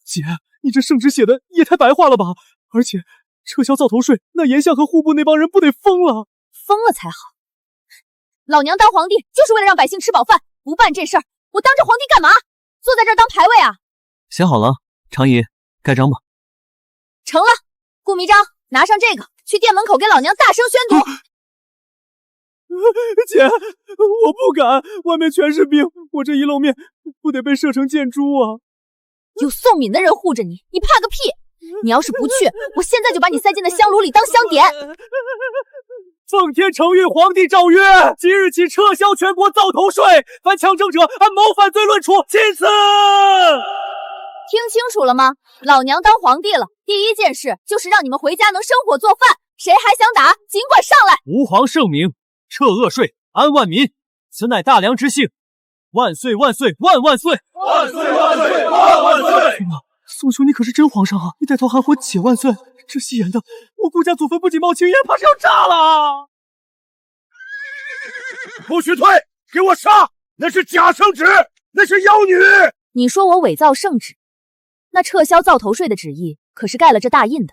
姐，你这圣旨写的也太白话了吧！而且撤销灶头税，那颜相和户部那帮人不得疯了？疯了才好。老娘当皇帝就是为了让百姓吃饱饭，不办这事儿，我当这皇帝干嘛？坐在这儿当牌位啊？写好了，常仪盖章吧。成了，顾弥章，拿上这个，去店门口给老娘大声宣读。姐，我不敢，外面全是兵，我这一露面，不得被射成箭猪啊！有宋敏的人护着你，你怕个屁！你要是不去，我现在就把你塞进那香炉里当香点。奉天承运皇帝诏曰：即日起撤销全国灶头税，凡强征者按谋反罪论处，钦此。听清楚了吗？老娘当皇帝了，第一件事就是让你们回家能生火做饭，谁还想打，尽管上来。吾皇圣明，撤恶税，安万民，此乃大梁之幸。万岁万岁万万岁！万岁万岁万万岁！天哪，宋兄你可是真皇上啊！你带头喊活且万岁，这戏演的，我顾家祖坟不仅冒青烟，怕是要炸了！不许退，给我杀！那是假圣旨，那是妖女！你说我伪造圣旨，那撤销灶头税的旨意可是盖了这大印的，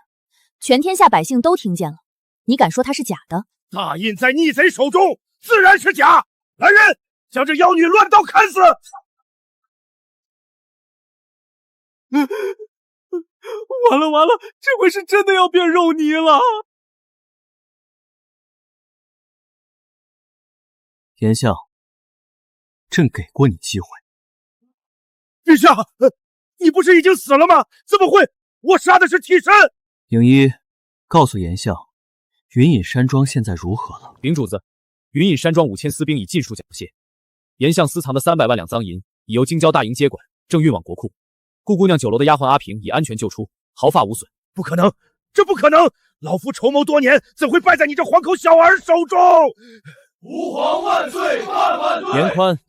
全天下百姓都听见了，你敢说它是假的？大印在逆贼手中，自然是假。来人，将这妖女乱刀砍死！完了完了，这回是真的要变肉泥了！颜相，朕给过你机会。陛下，你不是已经死了吗？怎么会？我杀的是替身。影一，告诉颜相，云隐山庄现在如何了？禀主子，云隐山庄5000私兵已尽数缴械，颜相私藏的300万两赃银已由京郊大营接管，正运往国库。顾姑娘酒楼的丫鬟阿平已安全救出，毫发无损。不可能，这不可能！老夫筹谋多年，怎会败在你这黄口小儿手中？吾皇万岁万万岁！严宽，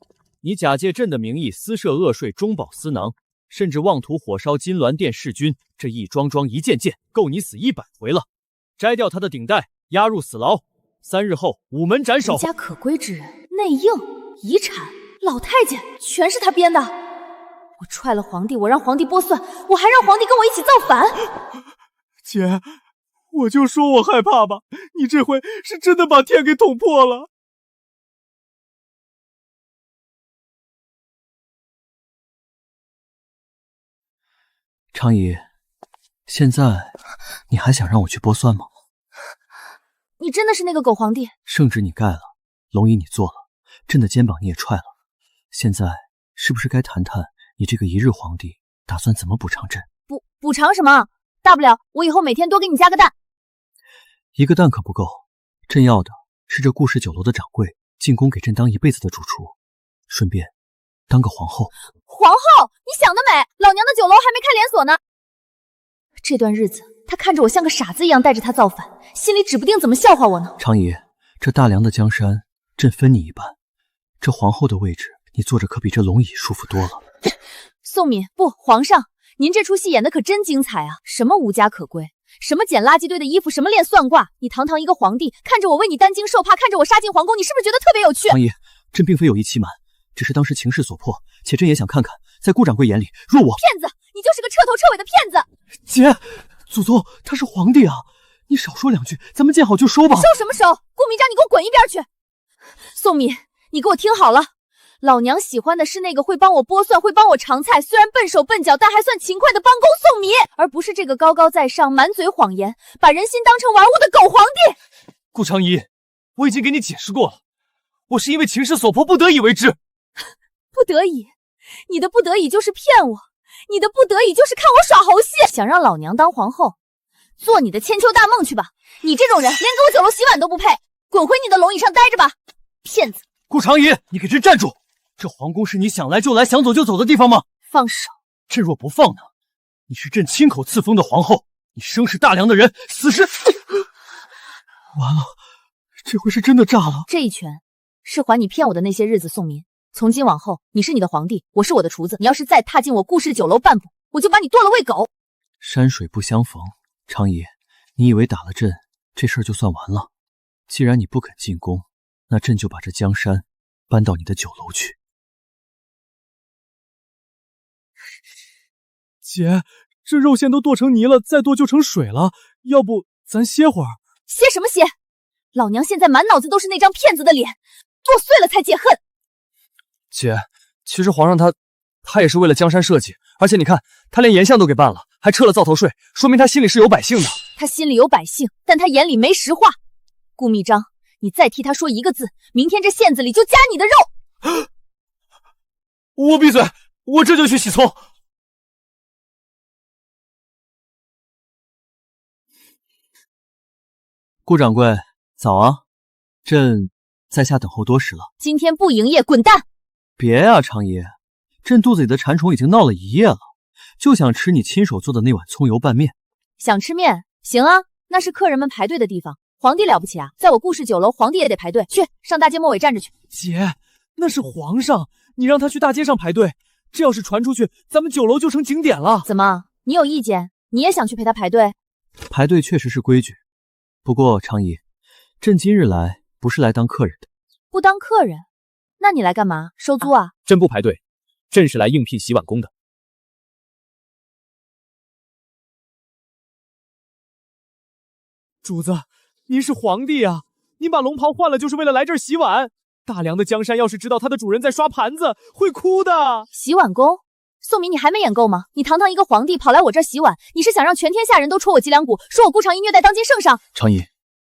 你假借朕的名义私设恶税，中饱私囊，甚至妄图火烧金銮殿弑君，这一桩桩一件件，够你死100回了。摘掉他的顶戴，押入死牢，3日后午门斩首。无家可归之人，内应、遗产、老太监，全是他编的。我踹了皇帝，我让皇帝拨算，我还让皇帝跟我一起造反。姐，我就说我害怕吧，你这回是真的把天给捅破了。常姨，现在你还想让我去拨算吗？你真的是那个狗皇帝？圣旨你盖了，龙椅你做了，朕的肩膀你也踹了，现在是不是该谈谈你这个一日皇帝打算怎么补偿朕？补偿什么？大不了我以后每天多给你加个蛋。1个蛋可不够，朕要的是这顾氏酒楼的掌柜进宫给朕当一辈子的主厨，顺便当个皇后。皇后，你想得美！老娘的酒楼还没开连锁呢。这段日子，他看着我像个傻子一样带着他造反，心里指不定怎么笑话我呢。常姨，这大梁的江山，朕分你一半。这皇后的位置，你坐着可比这龙椅舒服多了。宋敏，不，皇上，您这出戏演的可真精彩啊！什么无家可归，什么捡垃圾堆的衣服，什么练算卦，你堂堂一个皇帝，看着我为你担惊受怕，看着我杀进皇宫，你是不是觉得特别有趣？常姨，朕并非有意欺瞒，只是当时情势所迫，且朕也想看看，在顾掌柜眼里，若我……骗子，你就是个彻头彻尾的骗子！姐，祖宗他是皇帝啊，你少说2句，咱们见好就收吧。收什么收？顾明章，你给我滚一边去！宋敏，你给我听好了。老娘喜欢的是那个会帮我拨算、会帮我尝菜，虽然笨手笨脚，但还算勤快的帮工宋敏，而不是这个高高在上、满嘴谎言、把人心当成玩物的狗皇帝。顾长仪，我已经给你解释过了，我是因为情势所迫，不得已为之。不得已？你的不得已就是骗我，你的不得已就是看我耍猴戏，想让老娘当皇后，做你的千秋大梦去吧！你这种人，连给我酒楼洗碗都不配，滚回你的龙椅上待着吧！骗子！顾长仪，你给朕站住！这皇宫是你想来就来、想走就走的地方吗？放手！朕若不放呢？你是朕亲口赐封的皇后，你生是大梁的人，死是……完了，这回是真的炸了！这一拳是还你骗我的那些日子，宋民。从今往后，你是你的皇帝，我是我的厨子。你要是再踏进我顾氏酒楼半步，我就把你剁了喂狗！山水不相逢，常姨，你以为打了朕，这事儿就算完了？既然你不肯进宫，那朕就把这江山搬到你的酒楼去。姐，这肉馅都剁成泥了，再剁就成水了，要不咱歇会儿？歇什么歇？老娘现在满脑子都是那张骗子的脸，剁碎了才解恨。姐，其实皇上他也是为了江山社稷，而且你看，他连盐相都给办了，还撤了造头税，说明他心里是有百姓的。他心里有百姓，但他眼里没实话。顾密章，你再替他说一个字，明天这馅子里就加你的肉。我闭嘴，我这就去洗葱。顾掌柜，早啊！朕在下等候多时了。今天不营业，滚蛋！别啊，常姨，朕肚子里的馋虫已经闹了1夜了，就想吃你亲手做的那碗葱油拌面。想吃面？行啊，那是客人们排队的地方。皇帝了不起啊，在我顾氏酒楼，皇帝也得排队。去，上大街末尾站着去。姐，那是皇上，你让他去大街上排队，这要是传出去，咱们酒楼就成景点了。怎么，你有意见？你也想去陪他排队？排队确实是规矩，不过常姨，朕今日来不是来当客人的。不当客人？那你来干嘛？收租啊？朕不排队，朕是来应聘洗碗工的。主子，您是皇帝啊，您把龙袍换了就是为了来这儿洗碗。大梁的江山要是知道他的主人在刷盘子，会哭的。洗碗工？宋明，你还没演够吗？你堂堂一个皇帝跑来我这儿洗碗，你是想让全天下人都戳我脊梁骨，说我顾长一虐待当今圣上？常姨，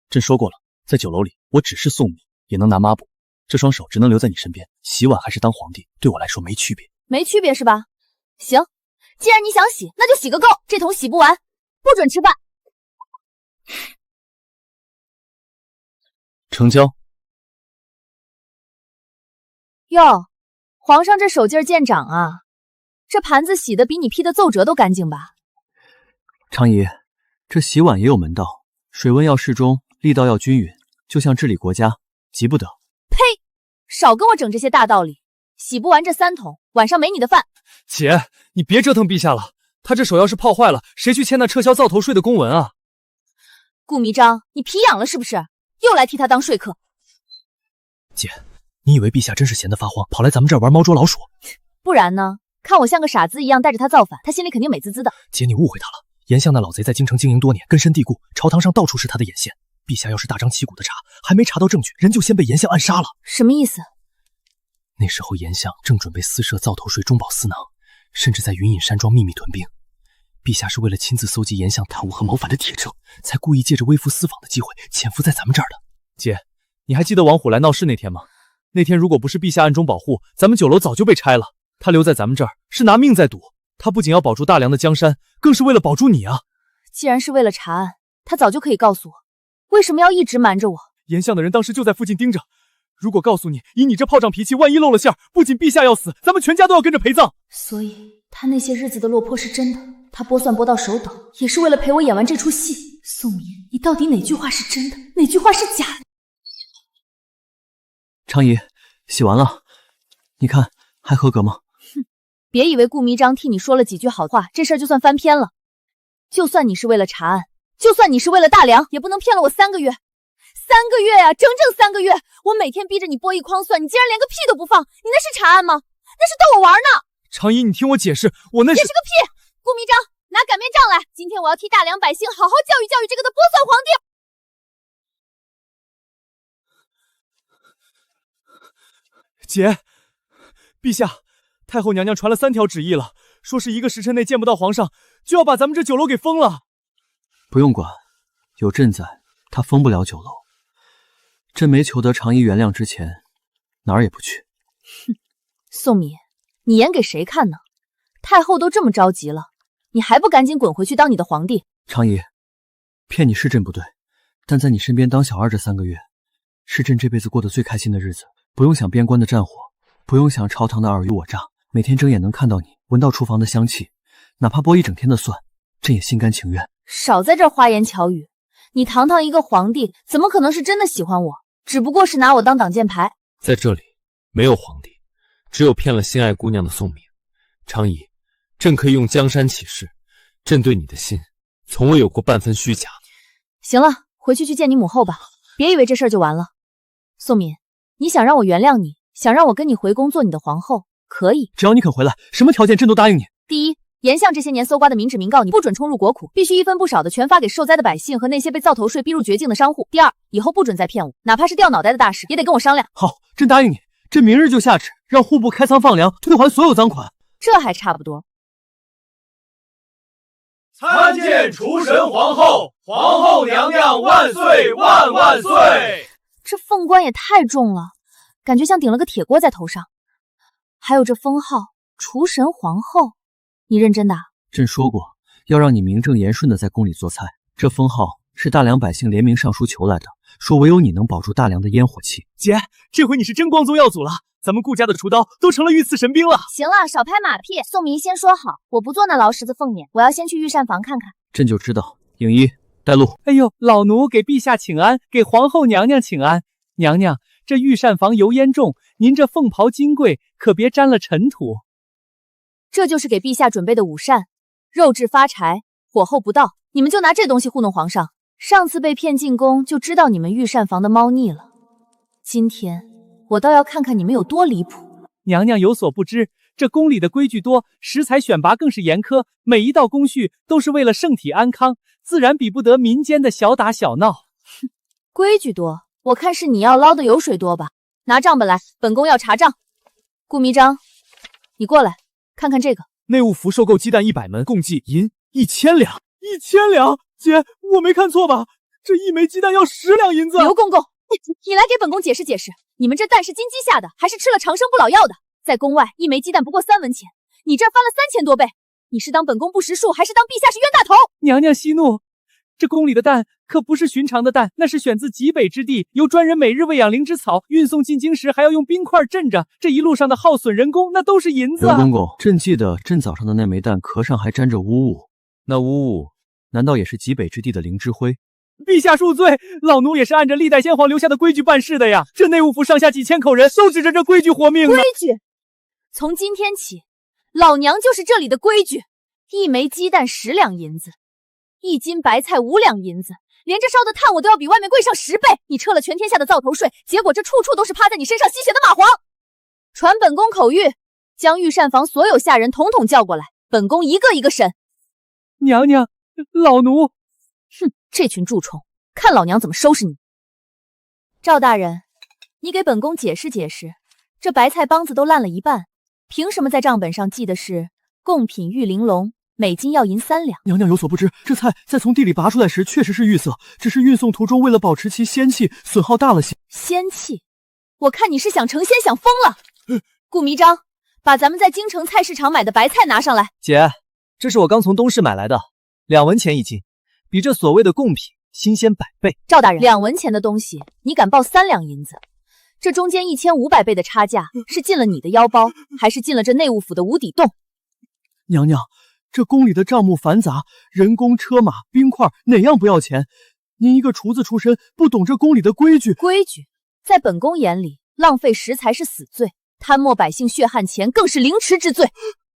朕说过了，在酒楼里我只是宋敏，也能拿抹布。这双手只能留在你身边，洗碗还是当皇帝，对我来说没区别。没区别是吧？行，既然你想洗，那就洗个够，这桶洗不完，不准吃饭。成交。哟，皇上这手劲儿见长啊！这盘子洗的比你批的奏折都干净吧？常姨，这洗碗也有门道，水温要适中，力道要均匀，就像治理国家，急不得。呸！少跟我整这些大道理，洗不完这3桶，晚上没你的饭。姐，你别折腾陛下了，他这手要是泡坏了，谁去签那撤销灶头税的公文啊？顾迷章，你皮痒了是不是？又来替他当说客？姐，你以为陛下真是闲得发慌，跑来咱们这儿玩猫捉老鼠？不然呢？看我像个傻子一样带着他造反，他心里肯定美滋滋的。姐，你误会他了。严相那老贼在京城经营多年，根深蒂固，朝堂上到处是他的眼线。陛下要是大张旗鼓的查，还没查到证据，人就先被严相暗杀了。什么意思？那时候严相正准备私设灶头税中饱私囊，甚至在云隐山庄秘密屯兵。陛下是为了亲自搜集严相贪污和谋反的铁证，才故意借着微服私访的机会潜伏在咱们这儿的。姐，你还记得王虎来闹事那天吗？那天如果不是陛下暗中保护，咱们酒楼早就被拆了。他留在咱们这儿是拿命在赌，他不仅要保住大梁的江山，更是为了保住你啊！既然是为了查案，他早就可以告诉我，为什么要一直瞒着我？严相的人当时就在附近盯着，如果告诉你，以你这炮仗脾气，万一露了馅儿，不仅陛下要死，咱们全家都要跟着陪葬。所以他那些日子的落魄是真的，他拨算拨到手抖，也是为了陪我演完这出戏。宋敏，你到底哪句话是真的，哪句话是假的？常姨，洗完了，你看还合格吗？哼，别以为顾迷章替你说了几句好话，这事儿就算翻篇了。就算你是为了查案，就算你是为了大梁，也不能骗了我3个月。3个月啊，整整3个月，我每天逼着你拨一筐蒜，你竟然连个屁都不放，你那是查案吗？那是逗我玩呢。常姨，你听我解释，我那是……解释个屁！顾迷章，拿擀面杖来，今天我要替大梁百姓好好教育教育这个的拨蒜皇帝。姐，陛下，太后娘娘传了3条旨意了，说是1个时辰内见不到皇上，就要把咱们这酒楼给封了。不用管，有朕在，他封不了酒楼。朕没求得常姨原谅之前，哪儿也不去。哼，宋敏，你演给谁看呢？太后都这么着急了，你还不赶紧滚回去当你的皇帝？常姨，骗你是朕不对，但在你身边当小二这3个月，是朕这辈子过得最开心的日子。不用想边关的战火，不用想朝堂的尔虞我诈，每天睁眼能看到你，闻到厨房的香气，哪怕剥一整天的蒜，朕也心甘情愿。少在这儿花言巧语，你堂堂一个皇帝，怎么可能是真的喜欢我？只不过是拿我当挡箭牌。在这里没有皇帝，只有骗了心爱姑娘的宋敏。常姨，朕可以用江山起誓，朕对你的心从未有过半分虚假。行了，回去见你母后吧，别以为这事儿就完了。宋敏，你想让我原谅你，想让我跟你回宫做你的皇后，可以，只要你肯回来，什么条件朕都答应你。第一，严相这些年搜刮的明旨明告你，不准冲入国库，必须一分不少的全发给受灾的百姓和那些被灶头税逼入绝境的商户。第二，以后不准再骗我，哪怕是掉脑袋的大事，也得跟我商量。好，朕答应你，朕明日就下旨，让户部开仓放粮，退还所有赃款。这还差不多。参见厨神皇后，皇后娘娘万岁万万岁！这凤冠也太重了，感觉像顶了个铁锅在头上。还有这封号，厨神皇后，你认真的啊？朕说过，要让你名正言顺的在宫里做菜。这封号是大梁百姓联名上书求来的，说唯有你能保住大梁的烟火气。姐，这回你是真光宗耀祖了，咱们顾家的厨刀都成了御赐神兵了。行了，少拍马屁。宋明先说好，我不做那劳什子凤冕，我要先去御膳房看看。朕就知道，影衣带路。哎呦，老奴给陛下请安，给皇后娘娘请安。娘娘，这御膳房油烟重，您这凤袍金贵，可别沾了尘土。这就是给陛下准备的午膳，肉质发柴，火候不到，你们就拿这东西糊弄皇上。上次被骗进宫，就知道你们御膳房的猫腻了。今天我倒要看看你们有多离谱。娘娘有所不知，这宫里的规矩多，食材选拔更是严苛，每一道工序都是为了圣体安康，自然比不得民间的小打小闹。哼，规矩多，我看是你要捞的油水多吧。拿账本来，本宫要查账。顾迷章，你过来看看这个。内务府收购鸡蛋100门，共计银1000两。1000两？姐，我没看错吧？这1枚鸡蛋要10两银子。刘公公，你来给本宫解释解释，你们这蛋是金鸡下的，还是吃了长生不老药的？在宫外一枚鸡蛋不过3文钱，你这儿翻了3000多倍，你是当本宫不识数，还是当陛下是冤大头？娘娘息怒，这宫里的蛋可不是寻常的蛋，那是选自极北之地，由专人每日喂养灵芝草，运送进京时还要用冰块镇着，这一路上的耗损人工那都是银子啊！刘公公，朕记得朕早上的那枚蛋壳上还沾着污物，那污物难道也是极北之地的灵芝灰？陛下恕罪，老奴也是按着历代先皇留下的规矩办事的呀。这内务府上下几千口人都指着这规矩活命呢。规矩？从今天起，老娘就是这里的规矩。1枚鸡蛋10两银子，1斤白菜5两银子，连这烧的炭我都要比外面贵上10倍。你撤了全天下的灶头税，结果这处处都是趴在你身上吸血的蚂蟥。传本宫口谕，将御膳房所有下人统统叫过来，本宫一个一个审。娘娘，老奴。哼，这群蛀虫，看老娘怎么收拾你！赵大人，你给本宫解释解释，这白菜帮子都烂了一半，凭什么在账本上记的是贡品玉玲珑，每斤要银3两？娘娘有所不知，这菜在从地里拔出来时确实是玉色，只是运送途中为了保持其仙气，损耗大了些。仙气？我看你是想成仙想疯了！顾迷章，把咱们在京城菜市场买的白菜拿上来。姐，这是我刚从东市买来的，2文钱1斤。比这所谓的贡品新鲜100倍。赵大人，2文钱的东西，你敢报3两银子？这中间1500倍的差价，是进了你的腰包，还是进了这内务府的无底洞？娘娘，这宫里的账目繁杂，人工、车马、冰块哪样不要钱？您一个厨子出身，不懂这宫里的规矩。规矩，在本宫眼里，浪费食材是死罪，贪没百姓血汗钱更是凌迟之罪。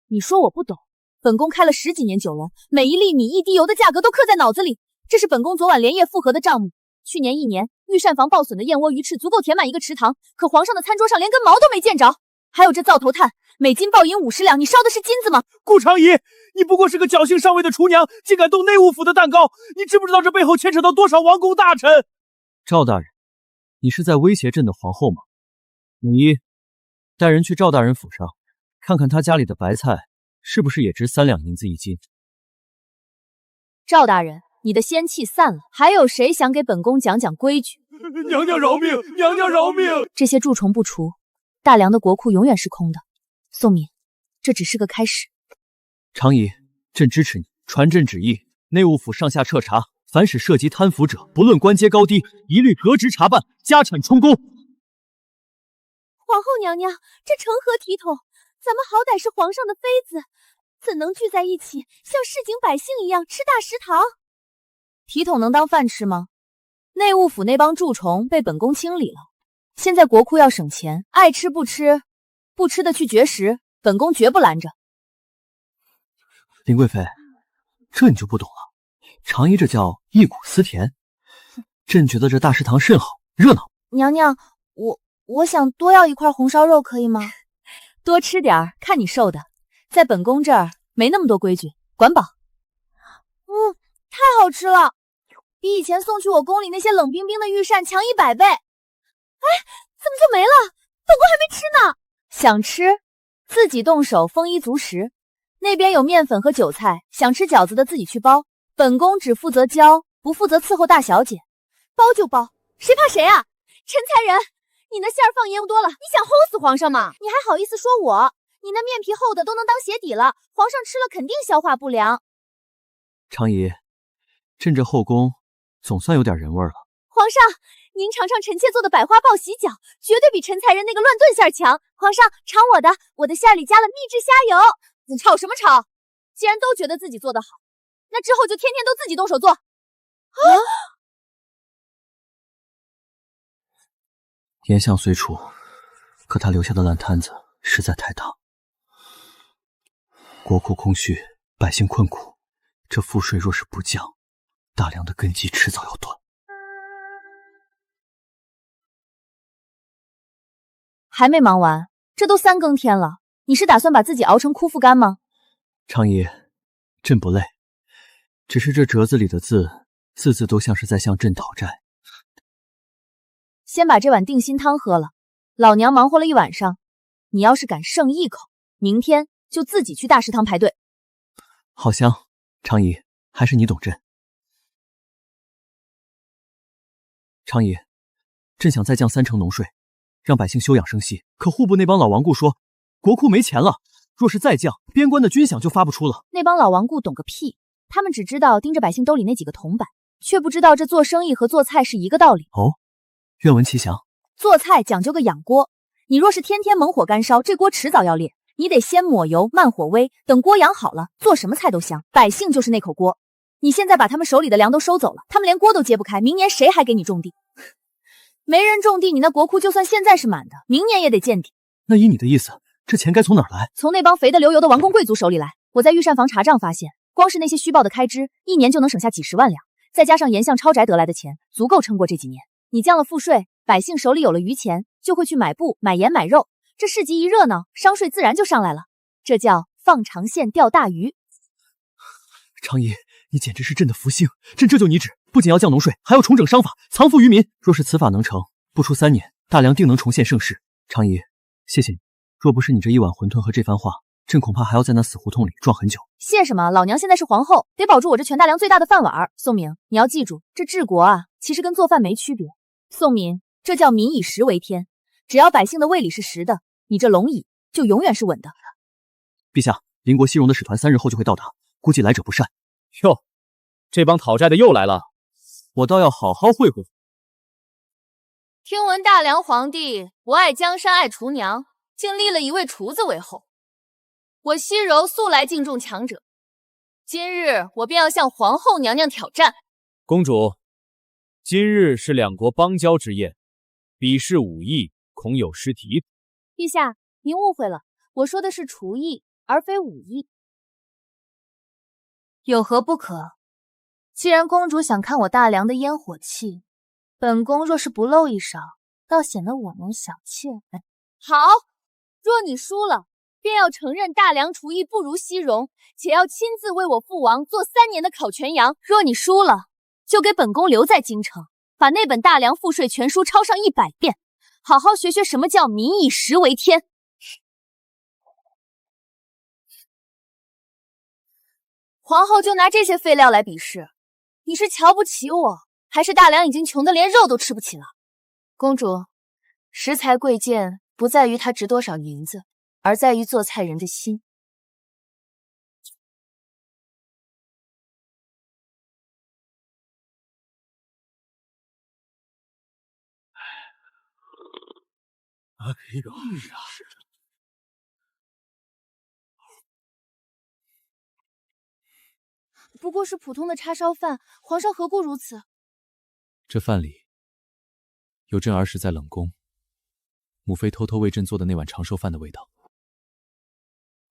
你说我不懂？本宫开了10几年酒楼，每一粒米一滴油的价格都刻在脑子里。这是本宫昨晚连夜复核的账目。去年1年，御膳房报损的燕窝鱼翅足够填满一个池塘，可皇上的餐桌上连根毛都没见着。还有这灶头炭，每斤报银50两，你烧的是金子吗？顾长仪，你不过是个侥幸上位的厨娘，竟敢动内务府的蛋糕，你知不知道这背后牵扯到多少王公大臣？赵大人，你是在威胁朕的皇后吗？女一，带人去赵大人府上，看看他家里的白菜是不是也值3两银子1斤？赵大人，你的仙气散了，还有谁想给本宫讲讲规矩？娘娘饶命！娘娘饶命！这些蛀虫不除，大梁的国库永远是空的。宋敏，这只是个开始。常仪，朕支持你，传朕旨意，内务府上下彻查，凡是涉及贪腐者，不论官阶高低，一律革职查办，家产充公。皇后娘娘，这成何体统？咱们好歹是皇上的妃子，怎能聚在一起，像市井百姓一样吃大食堂？体统能当饭吃吗？内务府那帮蛀虫被本宫清理了，现在国库要省钱，爱吃不吃，不吃的去绝食，本宫绝不拦着。林贵妃，这你就不懂了，常仪这叫忆苦思甜。朕觉得这大食堂甚好，热闹。娘娘，我想多要1块红烧肉，可以吗？多吃点儿，看你瘦的。在本宫这儿没那么多规矩，管饱。太好吃了，比以前送去我宫里那些冷冰冰的御膳强100倍。哎，怎么就没了？本宫还没吃呢。想吃，自己动手丰衣足食。那边有面粉和韭菜，想吃饺子的自己去包。本宫只负责教，不负责伺候大小姐。包就包，谁怕谁啊？陈才人，你那馅儿放盐多了，你想齁死皇上吗？你还好意思说我？你那面皮厚的都能当鞋底了，皇上吃了肯定消化不良。常仪，朕这后宫总算有点人味了。皇上，您尝尝臣妾做的百花豹喜饺，绝对比陈才人那个乱炖馅强。皇上，尝我的馅儿里加了秘制虾油。你吵什么吵？既然都觉得自己做得好，那之后就天天都自己动手做。颜相虽出，可他留下的烂摊子实在太大。国库空虚，百姓困苦，这赋税若是不降，大梁的根基迟早要断。还没忙完，这都3更天了，你是打算把自己熬成枯腹干吗？常仪，朕不累，只是这折子里的字，字字都像是在向朕讨债。先把这碗定心汤喝了，老娘忙活了一晚上，你要是敢剩一口，明天就自己去大食堂排队。好香，常仪，还是你懂朕。常仪，朕想再降3成农税，让百姓休养生息。可户部那帮老顽固说，国库没钱了，若是再降，边关的军饷就发不出了。那帮老顽固懂个屁，他们只知道盯着百姓兜里那几个铜板，却不知道这做生意和做菜是一个道理。哦，愿闻其详。做菜讲究个养锅，你若是天天猛火干烧，这锅迟早要裂。你得先抹油，慢火煨，等锅养好了，做什么菜都香。百姓就是那口锅。你现在把他们手里的粮都收走了，他们连锅都揭不开，明年谁还给你种地？没人种地，你那国库就算现在是满的，明年也得见底。那依你的意思，这钱该从哪儿来？从那帮肥的流油的王公贵族手里来。我在御膳房查账发现，光是那些虚报的开支，一年就能省下几10万两，再加上盐项超宅得来的钱，足够撑过这几年。你降了赋税，百姓手里有了余钱，就会去买布、买盐、买肉，这市集一热闹，商税自然就上来了。这叫放长线钓大鱼。常姨，你简直是朕的福星，朕这就拟旨，不仅要降农税，还要重整商法，藏富于民。若是此法能成，不出3年，大梁定能重现盛世。常姨，谢谢你。若不是你这一碗馄饨和这番话，朕恐怕还要在那死胡同里撞很久。谢什么？老娘现在是皇后，得保住我这全大梁最大的饭碗。宋明，你要记住，这治国啊，其实跟做饭没区别。宋明，这叫民以食为天，只要百姓的胃里是实的，你这龙椅就永远是稳的。陛下，邻国西戎的使团3日后就会到达，估计来者不善。哟，这帮讨债的又来了，我倒要好好会会。听闻大梁皇帝不爱江山爱厨娘，竟立了一位厨子为后。我西柔素来敬重强者，今日我便要向皇后娘娘挑战。公主，今日是2国邦交之宴，比试武艺，恐有失题。陛下，您误会了，我说的是厨艺，而非武艺。有何不可？既然公主想看我大梁的烟火气，本宫若是不露一手，倒显得我们小妾。好，若你输了，便要承认大梁厨艺不如西戎，且要亲自为我父王做3年的烤全羊。若你输了，就给本宫留在京城，把那本大梁赋税全书抄上100遍，好好学学什么叫民以食为天。皇后就拿这些废料来比试，你是瞧不起我，还是大梁已经穷得连肉都吃不起了？公主，食材贵贱不在于它值多少银子，而在于做菜人的心。不过是普通的叉烧饭，皇上何故如此？这饭里有朕儿时在冷宫，母妃偷偷为朕做的那碗长寿饭的味道。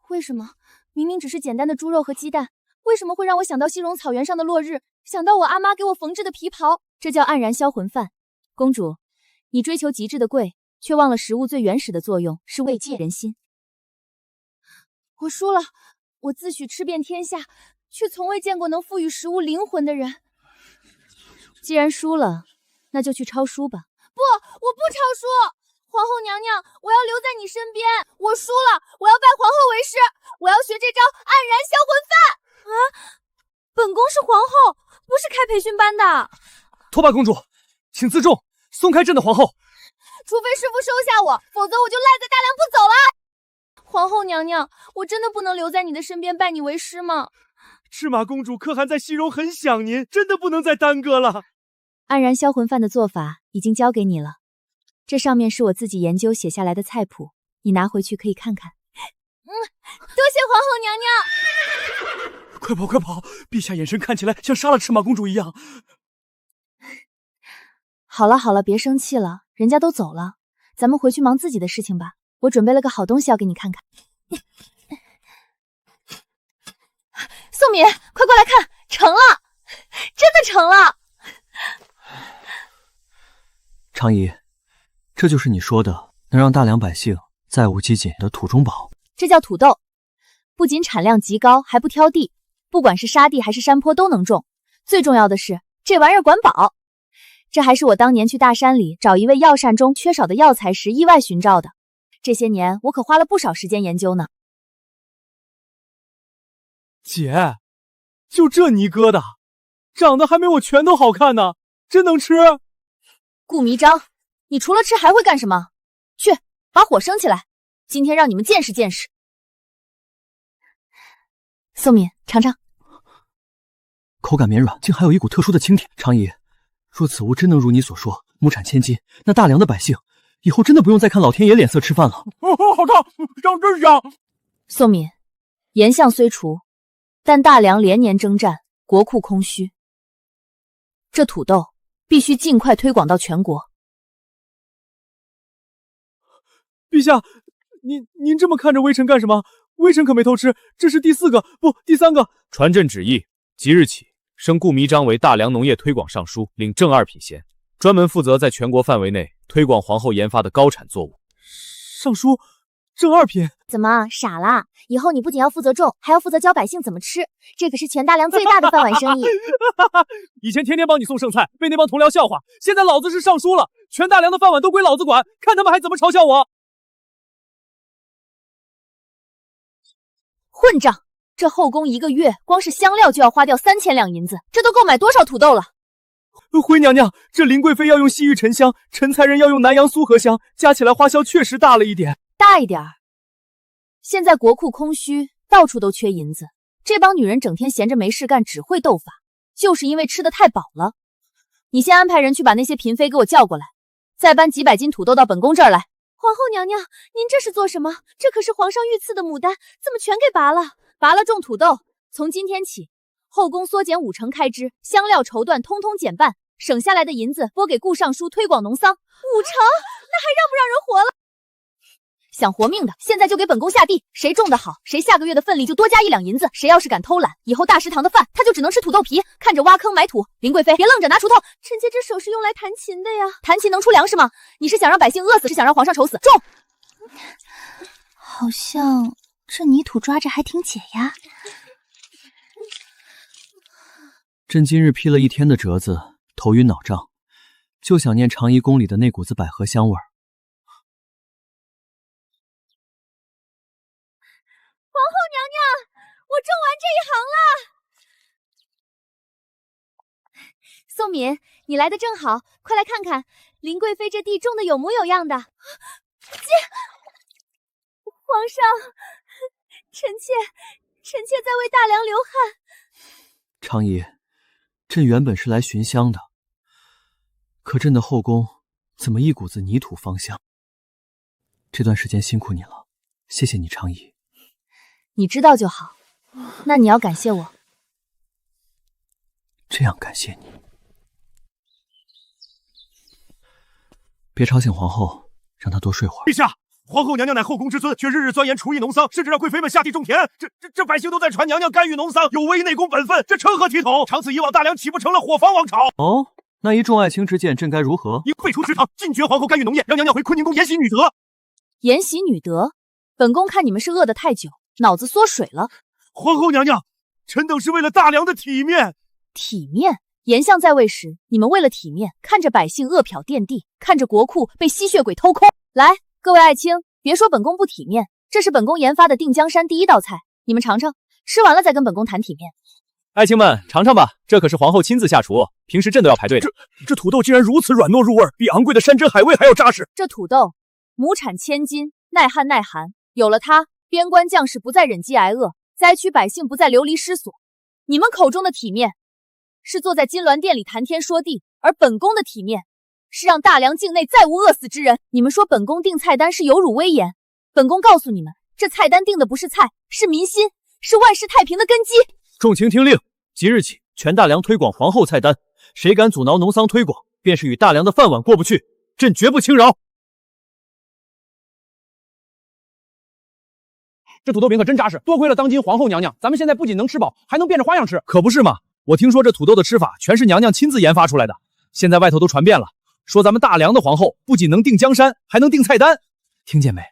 为什么？明明只是简单的猪肉和鸡蛋，为什么会让我想到西戎草原上的落日，想到我阿妈给我缝制的皮袍？这叫黯然销魂饭。公主，你追求极致的贵，却忘了食物最原始的作用是慰藉人心。我输了，我自诩吃遍天下，却从未见过能赋予食物灵魂的人。既然输了，那就去抄书吧。不，我不抄书。皇后娘娘，我要留在你身边。我输了，我要拜皇后为师，我要学这招黯然销魂饭。啊，本宫是皇后，不是开培训班的。拓跋公主，请自重，松开朕的皇后。除非师父收下我，否则我就赖在大梁不走了。皇后娘娘，我真的不能留在你的身边拜你为师吗？赤马公主可汗在西戎很想您，真的不能再耽搁了。黯然销魂饭的做法已经交给你了，这上面是我自己研究写下来的菜谱，你拿回去可以看看。多谢皇后娘娘。快跑快跑！陛下眼神看起来像杀了赤马公主一样。好了好了，别生气了，人家都走了，咱们回去忙自己的事情吧。我准备了个好东西要给你看看。宋敏，快过来看，成了，真的成了。常姨，这就是你说的能让大梁百姓再无饥馑的土中宝。这叫土豆，不仅产量极高，还不挑地，不管是沙地还是山坡都能种。最重要的是，这玩意儿管饱。这还是我当年去大山里找一味药膳中缺少的药材时意外寻找的。这些年我可花了不少时间研究呢。姐，就这泥疙瘩，长得还没我拳头好看呢，真能吃？顾迷章，你除了吃还会干什么？去，把火升起来，今天让你们见识见识。宋敏，尝尝。口感绵软，竟还有一股特殊的清甜。常姨，若此物真能如你所说，亩产千金，那大梁的百姓以后真的不用再看老天爷脸色吃饭了。好烫，香真香。宋敏，严相虽除，但大梁连年征战，国库空虚，这土豆必须尽快推广到全国。陛下，您这么看着微臣干什么？微臣可没偷吃，这是第4个，不，第3个。传朕旨意，即日起升顾弥章为大梁农业推广尚书，领正2品衔，专门负责在全国范围内推广皇后研发的高产作物。尚书，正2品。怎么傻啦？以后你不仅要负责种，还要负责教百姓怎么吃，这可是全大梁最大的饭碗生意。以前天天帮你送剩菜，被那帮同僚笑话，现在老子是尚书了，全大梁的饭碗都归老子管，看他们还怎么嘲笑我。混账！这后宫1个月光是香料就要花掉3000两银子，这都够买多少土豆了？回娘娘，这林贵妃要用西域沉香，陈才人要用南阳苏合香，加起来花销确实大了一点。大一点儿。现在国库空虚，到处都缺银子，这帮女人整天闲着没事干，只会斗法，就是因为吃得太饱了。你先安排人去把那些嫔妃给我叫过来，再搬几百斤土豆到本宫这儿来。皇后娘娘，您这是做什么？这可是皇上御赐的牡丹，怎么全给拔了？拔了种土豆，从今天起，后宫缩减5成开支，香料绸缎通通减半，省下来的银子拨给顾尚书推广农桑。5成？那还让不让人活了？想活命的，现在就给本宫下地，谁种得好，谁下个月的份例就多加1两银子。谁要是敢偷懒，以后大食堂的饭他就只能吃土豆皮，看着挖坑埋土。林贵妃，别愣着拿锄头。臣妾这手是用来弹琴的呀。弹琴能出粮食吗？你是想让百姓饿死，是想让皇上愁死？种！好像这泥土抓着还挺解压。朕今日劈了1天的折子，头晕脑胀，就想念长怡宫里的那股子百合香味儿。皇后娘娘，我种完这一行了。宋敏，你来的正好，快来看看林贵妃这地种的有模有样的。皇上，臣妾在为大梁流汗。长怡，朕原本是来寻香的，可朕的后宫怎么一股子泥土芳香？这段时间辛苦你了，谢谢你，长怡。你知道就好，那你要感谢我。这样感谢你。别吵醒皇后，让她多睡会儿。陛下，皇后娘娘乃后宫之尊，却日日钻研厨艺农桑，甚至让贵妃们下地种田。这百姓都在传娘娘干预农桑，有违内宫本分，这成何体统？长此以往，大梁岂不成了火房王朝？哦，那一众爱卿之见，朕该如何？应废除职场，禁绝皇后干预农业，让娘娘回坤宁宫研习女德。研习女德？本宫看你们是饿得太久，脑子缩水了。皇后娘娘，臣等是为了大梁的体面。体面？严相在位时，你们为了体面，看着百姓饿殍遍地，看着国库被吸血鬼偷空。来，各位爱卿，别说本宫不体面，这是本宫研发的定江山第1道菜，你们尝尝，吃完了再跟本宫谈体面。爱卿们尝尝吧，这可是皇后亲自下厨，平时朕都要排队的。这土豆竟然如此软糯入味，比昂贵的山珍海味还要扎实。这土豆亩产千金，耐旱耐寒，有了它，边关将士不再忍饥挨饿，灾区百姓不再流离失所。你们口中的体面，是坐在金銮殿里谈天说地，而本宫的体面，是让大梁境内再无饿死之人。你们说本宫定菜单是有辱威严，本宫告诉你们，这菜单定的不是菜，是民心，是万世太平的根基。众卿听令，即日起全大梁推广皇后菜单，谁敢阻挠农桑推广，便是与大梁的饭碗过不去，朕绝不轻饶。这土豆饼可真扎实，多亏了当今皇后娘娘，咱们现在不仅能吃饱，还能变着花样吃。可不是嘛，我听说这土豆的吃法全是娘娘亲自研发出来的，现在外头都传遍了，说咱们大梁的皇后不仅能定江山，还能定菜单。听见没？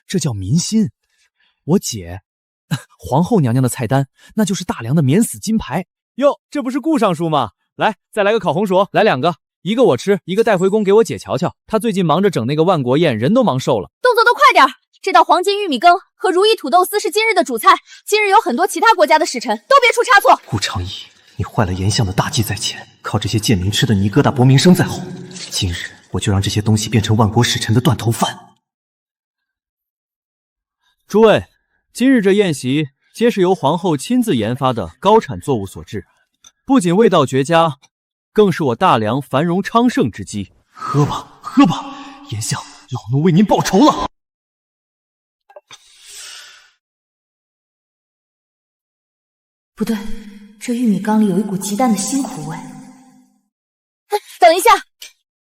这叫民心。我姐皇后娘娘的菜单，那就是大梁的免死金牌哟。这不是顾尚书吗？来，再来个烤红薯，来2个，一个我吃，一个带回宫给我姐瞧瞧。她最近忙着整那个万国宴，人都忙瘦了。动作都快点！这道黄金玉米羹和如意土豆丝是今日的主菜，今日有很多其他国家的使臣，都别出差错。顾长义，你坏了严相的大计在前，靠这些贱民吃的泥疙瘩搏名声在后。今日我就让这些东西变成万国使臣的断头饭。诸位，今日这宴席皆是由皇后亲自研发的高产作物所制，不仅味道绝佳，更是我大梁繁荣昌盛之基。喝吧，喝吧，颜相，老奴为您报仇了。不对，这玉米缸里有一股极淡的辛苦味。等一下，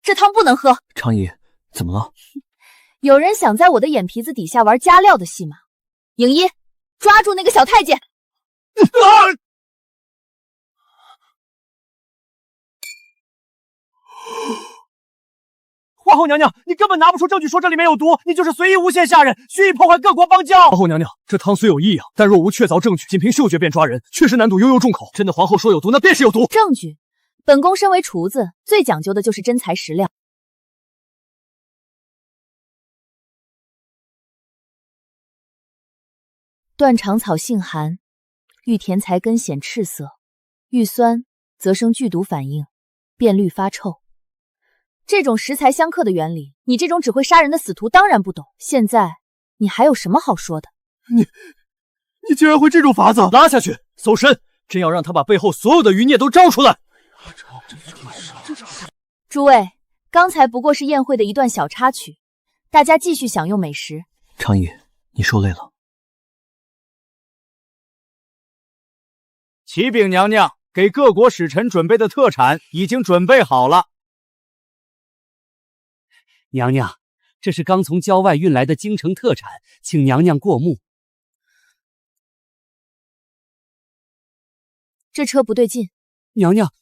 这汤不能喝。常姨，怎么了？有人想在我的眼皮子底下玩加料的戏码。影一，抓住那个小太监！皇后娘娘，你根本拿不出证据说这里面有毒，你就是随意诬陷下人，蓄意破坏各国邦交。皇后娘娘，这汤虽有异样，但若无确凿证据，仅凭嗅觉便抓人，确实难度悠悠重口。真的皇后说有毒，那便是有毒。证据，本宫身为厨子，最讲究的就是真材实料。断肠草性寒，遇甜菜根显赤色，遇酸则生剧毒反应，变绿发臭。这种食材相克的原理，你这种只会杀人的死徒当然不懂。现在你还有什么好说的？你竟然会这种法子！拉下去，搜身，真要让他把背后所有的余孽都招出来。诸位，刚才不过是宴会的一段小插曲，大家继续享用美食。常姨，你受累了。启禀娘娘，给各国使臣准备的特产已经准备好了。娘娘，这是刚从郊外运来的京城特产，请娘娘过目。这车不对劲。娘娘，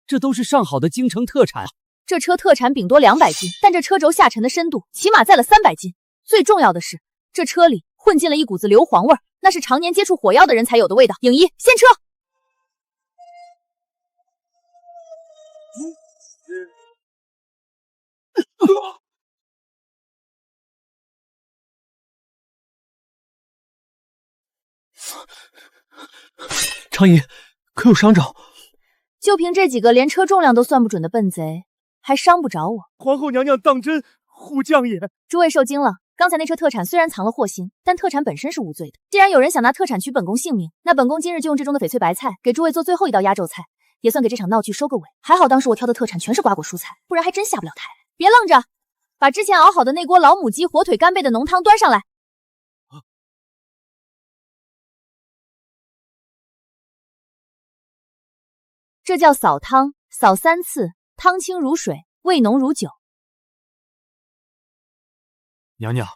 这都是上好的京城特产。这车特产饼多200斤，但这车轴下沉的深度起码在了300斤。最重要的是，这车里混进了一股子硫磺味，那是常年接触火药的人才有的味道。影一，先车。常姨，可有伤着？就凭这几个连车重量都算不准的笨贼，还伤不着我。皇后娘娘当真，虎将也。诸位受惊了，刚才那车特产虽然藏了祸心，但特产本身是无罪的。既然有人想拿特产取本宫性命，那本宫今日就用这中的翡翠白菜给诸位做最后一道压轴菜，也算给这场闹剧收个尾。还好当时我挑的特产全是瓜果蔬菜，不然还真下不了台。别愣着，把之前熬好的那锅老母鸡火腿干贝的浓汤端上来。这叫扫汤，扫3次，汤清如水，味浓如酒。娘娘，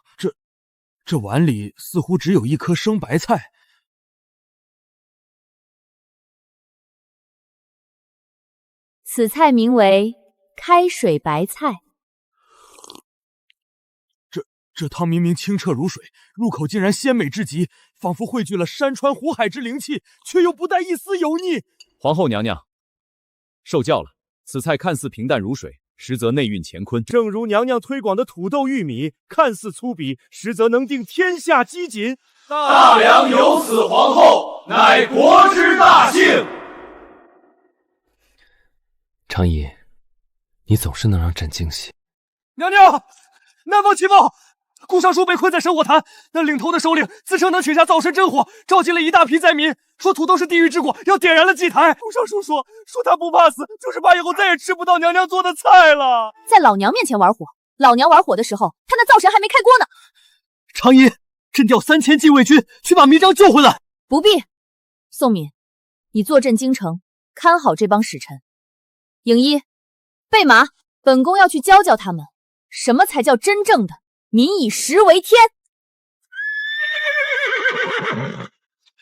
这碗里似乎只有一颗生白菜。此菜名为开水白菜。这汤明明清澈如水，入口竟然鲜美至极，仿佛汇聚了山川湖海之灵气，却又不带一丝油腻。皇后娘娘，受教了。此菜看似平淡如水，实则内蕴乾坤。正如娘娘推广的土豆玉米，看似粗鄙，实则能定天下饥馑。大梁有此皇后，乃国之大幸。常姨，你总是能让朕惊喜。娘娘，南方情报，顾尚书被困在神火潭，那领头的首领自称能取下灶神真火，召集了一大批灾民，说土豆是地狱之果，要点燃了祭台。顾尚书说他不怕死，就是怕以后再也吃不到娘娘做的菜了。在老娘面前玩火，老娘玩火的时候，他那灶神还没开锅呢。常姨，朕调3000禁卫军去把迷章救回来。不必，宋敏，你坐镇京城，看好这帮使臣。影一，备马，本宫要去教教他们，什么才叫真正的民以食为天。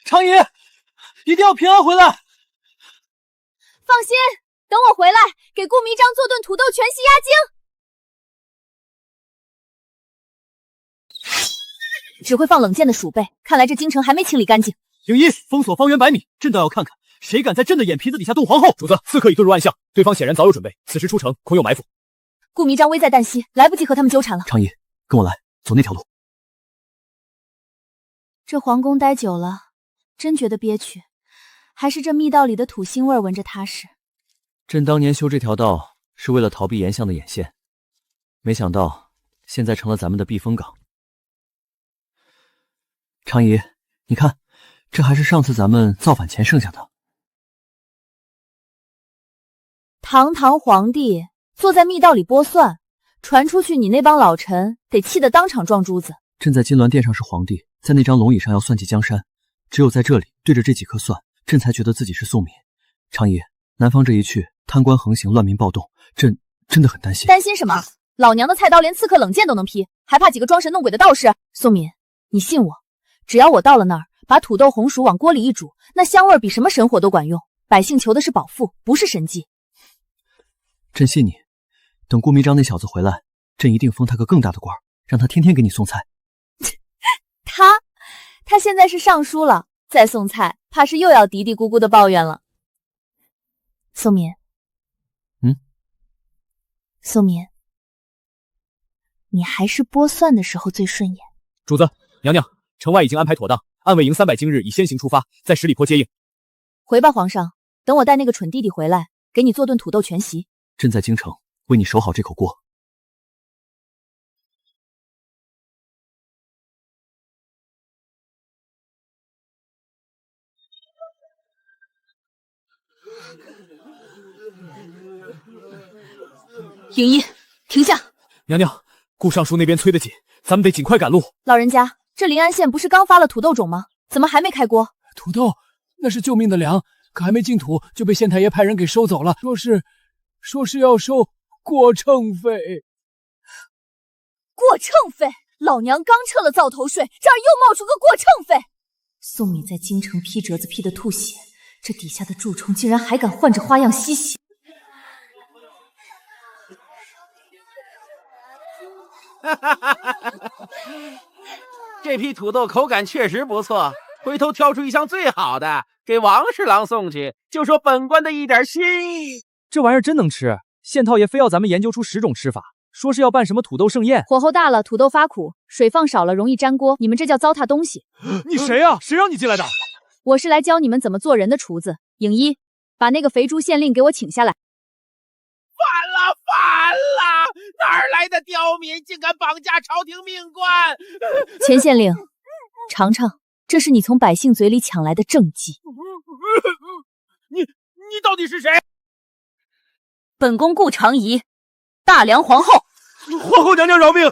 常姨，一定要平安回来。放心，等我回来，给顾迷章做顿土豆全息压惊。只会放冷箭的鼠辈，看来这京城还没清理干净。影一，封锁方圆100米，朕倒要看看谁敢在朕的眼皮子底下动皇后。主子，刺客已遁入暗巷，对方显然早有准备，此时出城恐有埋伏。顾迷章危在旦夕，来不及和他们纠缠了。常姨，跟我来，走那条路。这皇宫待久了，真觉得憋屈，还是这密道里的土腥味闻着踏实。朕当年修这条道是为了逃避颜相的眼线，没想到现在成了咱们的避风港。常姨，你看，这还是上次咱们造反前剩下的。堂堂皇帝坐在密道里剥蒜，传出去你那帮老臣得气得当场撞珠子。朕在金銮殿上是皇帝，在那张龙椅上要算计江山，只有在这里对着这几颗蒜，朕才觉得自己是宋敏。常姨，南方这一去，贪官横行，乱民暴动，朕真的很担心。担心什么？老娘的菜刀连刺客冷箭都能劈，还怕几个装神弄鬼的道士？宋敏，你信我，只要我到了那儿，把土豆红薯往锅里一煮，那香味比什么神火都管用。百姓求的是保富，不是神迹。朕信你，等顾迷章那小子回来，朕一定封他个更大的官，让他天天给你送菜。他现在是尚书了，再送菜，怕是又要嘀嘀咕咕的抱怨了。宋敏，宋敏，你还是剥蒜的时候最顺眼。主子，娘娘，城外已经安排妥当，暗卫营300今日已先行出发，在十里坡接应。回吧，皇上，等我带那个蠢弟弟回来，给你做顿土豆全席。朕在京城为你守好这口锅。影衣，停下！娘娘，顾尚书那边催得紧，咱们得尽快赶路。老人家，这临安县不是刚发了土豆种吗？怎么还没开锅？土豆那是救命的粮，可还没进土就被县太爷派人给收走了，说是要收过秤费。过秤费？老娘刚撤了灶头税，这儿又冒出个过秤费。宋敏在京城批折子批得吐血，这底下的蛀虫竟然还敢换着花样吸血。这批土豆口感确实不错，回头挑出一箱最好的给王侍郎送去，就说本官的一点心意。这玩意儿真能吃，县太爷非要咱们研究出10种吃法，说是要办什么土豆盛宴。火候大了，土豆发苦，水放少了容易粘锅，你们这叫糟蹋东西。你谁啊？谁让你进来的？我是来教你们怎么做人的厨子。影衣，把那个肥猪县令给我请下来。反了！哪儿来的刁民，竟敢绑架朝廷命官？钱县令，尝尝，这是你从百姓嘴里抢来的政绩。你到底是谁？本宫顾长仪，大梁皇后。皇后娘娘饶命！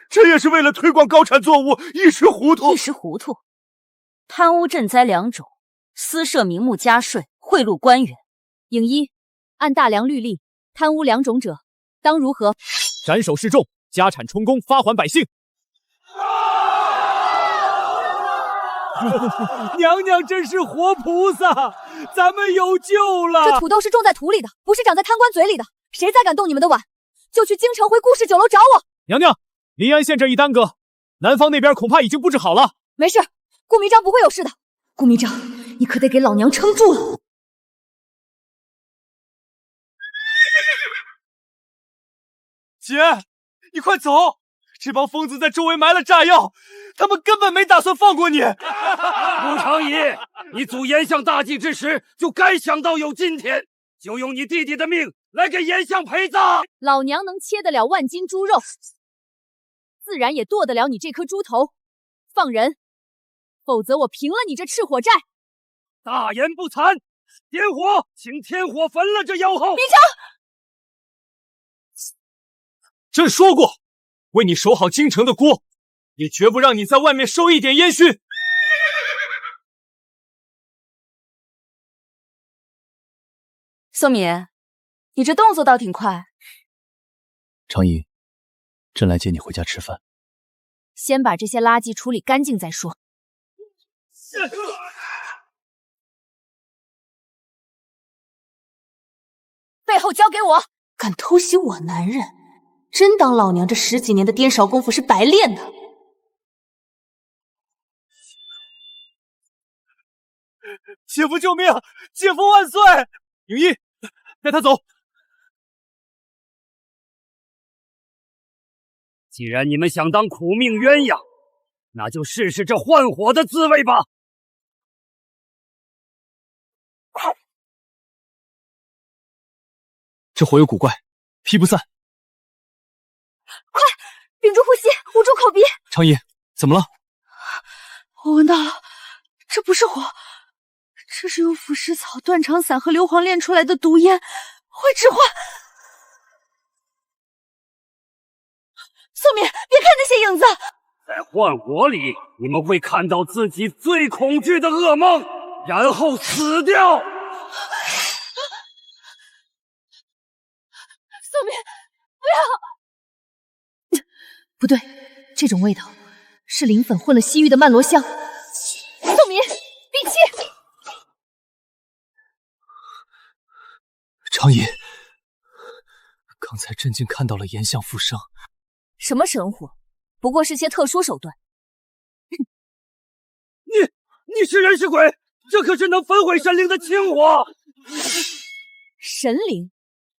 臣也是为了推广高产作物，一时糊涂。一时糊涂，贪污赈灾2种，私设名目加税，贿赂官员。影衣，按大梁律例，贪污2种者，当如何？斩首示众，家产充公，发还百姓。娘娘真是活菩萨，咱们有救了！这土豆是种在土里的，不是长在贪官嘴里的。谁再敢动你们的碗，就去京城回顾氏酒楼找我。娘娘，临安县这一耽搁，南方那边恐怕已经布置好了。没事，顾迷章不会有事的。顾迷章，你可得给老娘撑住了。姐，你快走！这帮疯子在周围埋了炸药，他们根本没打算放过你。顾长仪，你阻严相大计之时，就该想到有今天，就用你弟弟的命来给严相陪葬。老娘能切得了万斤猪肉，自然也剁得了你这颗猪头。放人，否则我平了你这赤火寨。大言不惭！点火，请天火焚了这妖后！迷章，朕说过，为你守好京城的锅，也绝不让你在外面受一点烟熏。宋敏，你这动作倒挺快。常姨，朕来接你回家吃饭。先把这些垃圾处理干净再说。背后交给我！敢偷袭我男人，真当老娘这10几年的颠勺功夫是白练的？姐夫救命！姐夫万岁！影衣，带他走。既然你们想当苦命鸳鸯，那就试试这换火的滋味吧。这火有古怪，劈不散。屏住呼吸，捂住口鼻。长姨，怎么了？我闻到了，这不是火，这是用腐蚀草、断肠散和硫磺炼出来的毒烟，会致幻。宋敏，别看那些影子，在幻火里，你们会看到自己最恐惧的噩梦，然后死掉。宋敏，不要！不对，这种味道是磷粉混了西域的曼罗香。宋敏，闭气！长姨，刚才朕竟看到了炎象复生。什么神火，不过是些特殊手段。你是人是鬼？这可是能焚毁神灵的清火！神灵，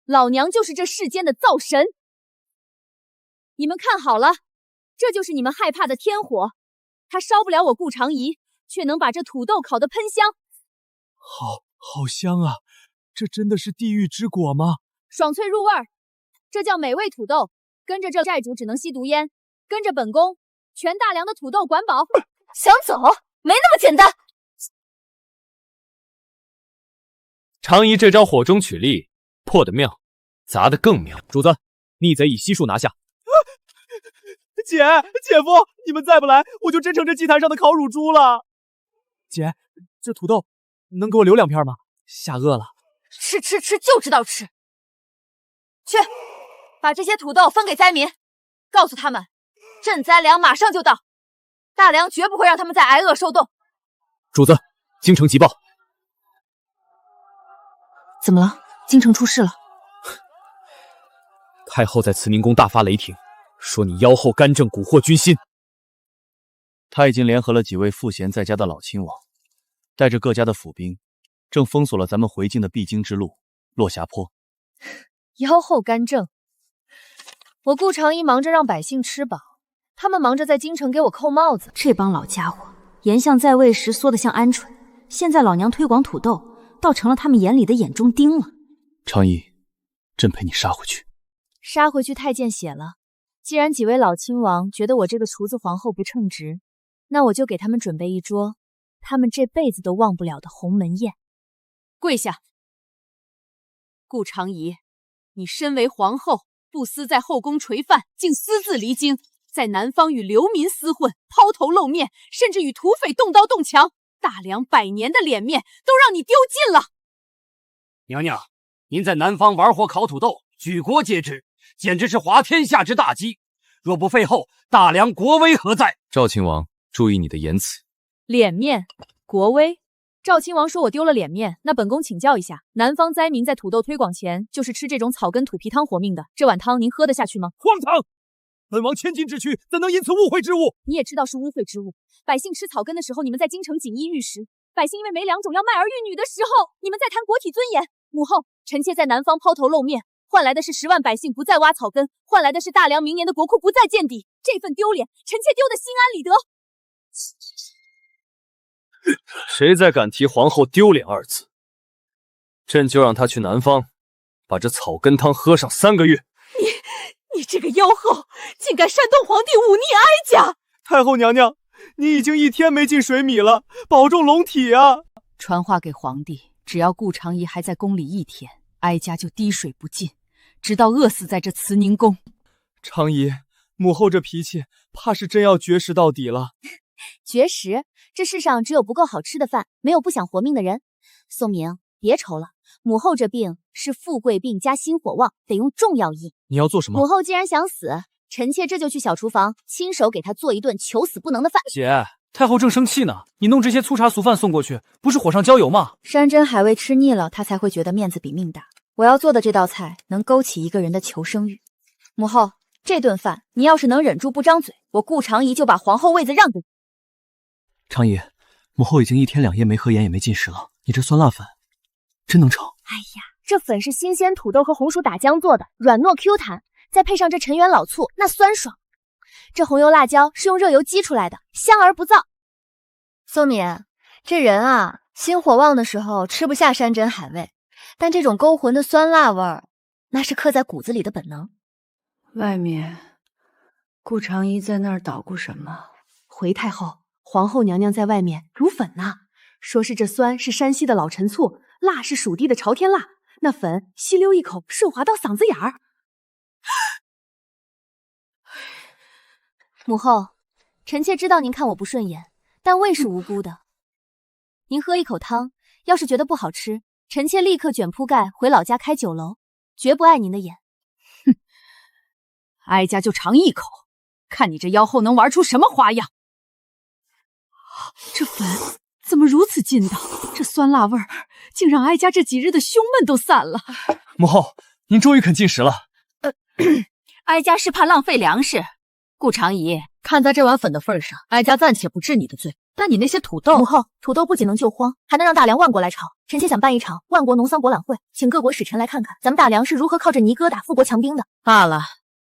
老娘就是这世间的灶神。你们看好了，这就是你们害怕的天火，它烧不了我顾长仪，却能把这土豆烤得喷香。好香啊！这真的是地狱之果吗？爽脆入味儿，这叫美味土豆。跟着这债主只能吸毒烟，跟着本宫全大梁的土豆管饱。想走？没那么简单。长仪这招火中取栗，破得妙，砸得更妙。主子，逆贼已悉数拿下。姐夫，你们再不来，我就真成这祭坛上的烤乳猪了。姐，这土豆能给我留2片吗？吓饿了。吃就知道吃。去，把这些土豆分给灾民，告诉他们，赈灾粮马上就到，大梁绝不会让他们再挨饿受冻。主子，京城急报。怎么了？京城出事了？太后在慈宁宫大发雷霆，说你妖后干政蛊惑军心。他已经联合了几位赋闲在家的老亲王，带着各家的府兵，正封锁了咱们回京的必经之路落霞坡。妖后干政，我顾长仪忙着让百姓吃饱，他们忙着在京城给我扣帽子。这帮老家伙，炎相在位时缩得像鹌鹑，现在老娘推广土豆，倒成了他们眼里的眼中钉了。长仪，朕陪你杀回去。杀回去太见血了。既然几位老亲王觉得我这个厨子皇后不称职，那我就给他们准备一桌他们这辈子都忘不了的鸿门宴。跪下！顾长仪，你身为皇后，不思在后宫垂范，竟私自离京，在南方与流民厮混，抛头露面，甚至与土匪动刀动枪，大梁100年的脸面都让你丢尽了。娘娘，您在南方玩火烤土豆，举国皆知，简直是滑天下之大稽。若不废后，大梁国威何在？赵亲王，注意你的言辞。脸面，国威。赵亲王说我丢了脸面，那本宫请教一下，南方灾民在土豆推广前就是吃这种草根土皮汤活命的，这碗汤您喝得下去吗？荒唐！本王千金之躯，怎能因此误会之物？你也知道是污秽之物。百姓吃草根的时候，你们在京城锦衣玉食；百姓因为没粮种要卖儿育女的时候，你们在谈国体尊严。母后，臣妾在南方抛头露面，换来的是10万百姓不再挖草根，换来的是大梁明年的国库不再见底。这份丢脸，臣妾丢得心安理得。谁再敢提皇后丢脸2字，朕就让他去南方，把这草根汤喝上3个月。你这个妖后，竟敢煽动皇帝忤逆哀家！太后娘娘，你已经1天没进水米了，保重龙体啊！传话给皇帝，只要顾长仪还在宫里1天，哀家就滴水不进，直到饿死在这慈宁宫。长仪，母后这脾气，怕是真要绝食到底了。绝食？这世上只有不够好吃的饭，没有不想活命的人。宋明，别愁了，母后这病是富贵病加心火旺，得用重药医。你要做什么？母后既然想死，臣妾这就去小厨房，亲手给她做一顿求死不能的饭。姐，太后正生气呢，你弄这些粗茶俗饭送过去，不是火上浇油吗？山珍海味吃腻了，她才会觉得面子比命大。我要做的这道菜能勾起一个人的求生欲。母后，这顿饭你要是能忍住不张嘴，我顾长仪就把皇后位子让给你。长仪，母后已经1天2夜没喝盐也没进食了，你这酸辣粉真能炒。哎呀，这粉是新鲜土豆和红薯打浆做的，软糯 Q 弹，再配上这陈园老醋，那酸爽。这红油辣椒是用热油激出来的，香而不燥。宋敏，这人啊，心火旺的时候吃不下山珍海味，但这种勾魂的酸辣味儿，那是刻在骨子里的本能。外面顾长仪在那儿捣鼓什么？回太后，皇后娘娘在外面煮粉呢，说是这酸是山西的老陈醋，辣是蜀地的朝天辣，那粉吸溜一口顺滑到嗓子眼儿。母后，臣妾知道您看我不顺眼，但胃是无辜的。您喝一口汤，要是觉得不好吃，臣妾立刻卷铺盖回老家开酒楼，绝不碍您的眼。哼，哀家就尝一口，看你这妖后能玩出什么花样。这粉怎么如此劲道？这酸辣味儿竟让哀家这几日的胸闷都散了。母后，您终于肯进食了。哀家是怕浪费粮食。顾长仪，看在这碗粉的份上，哀家暂且不治你的罪。但你那些土豆，母后，土豆不仅能救荒，还能让大梁万国来朝。臣妾想办一场万国农桑博览会，请各国使臣来看看咱们大梁是如何靠着泥疙瘩富国强兵的。罢了，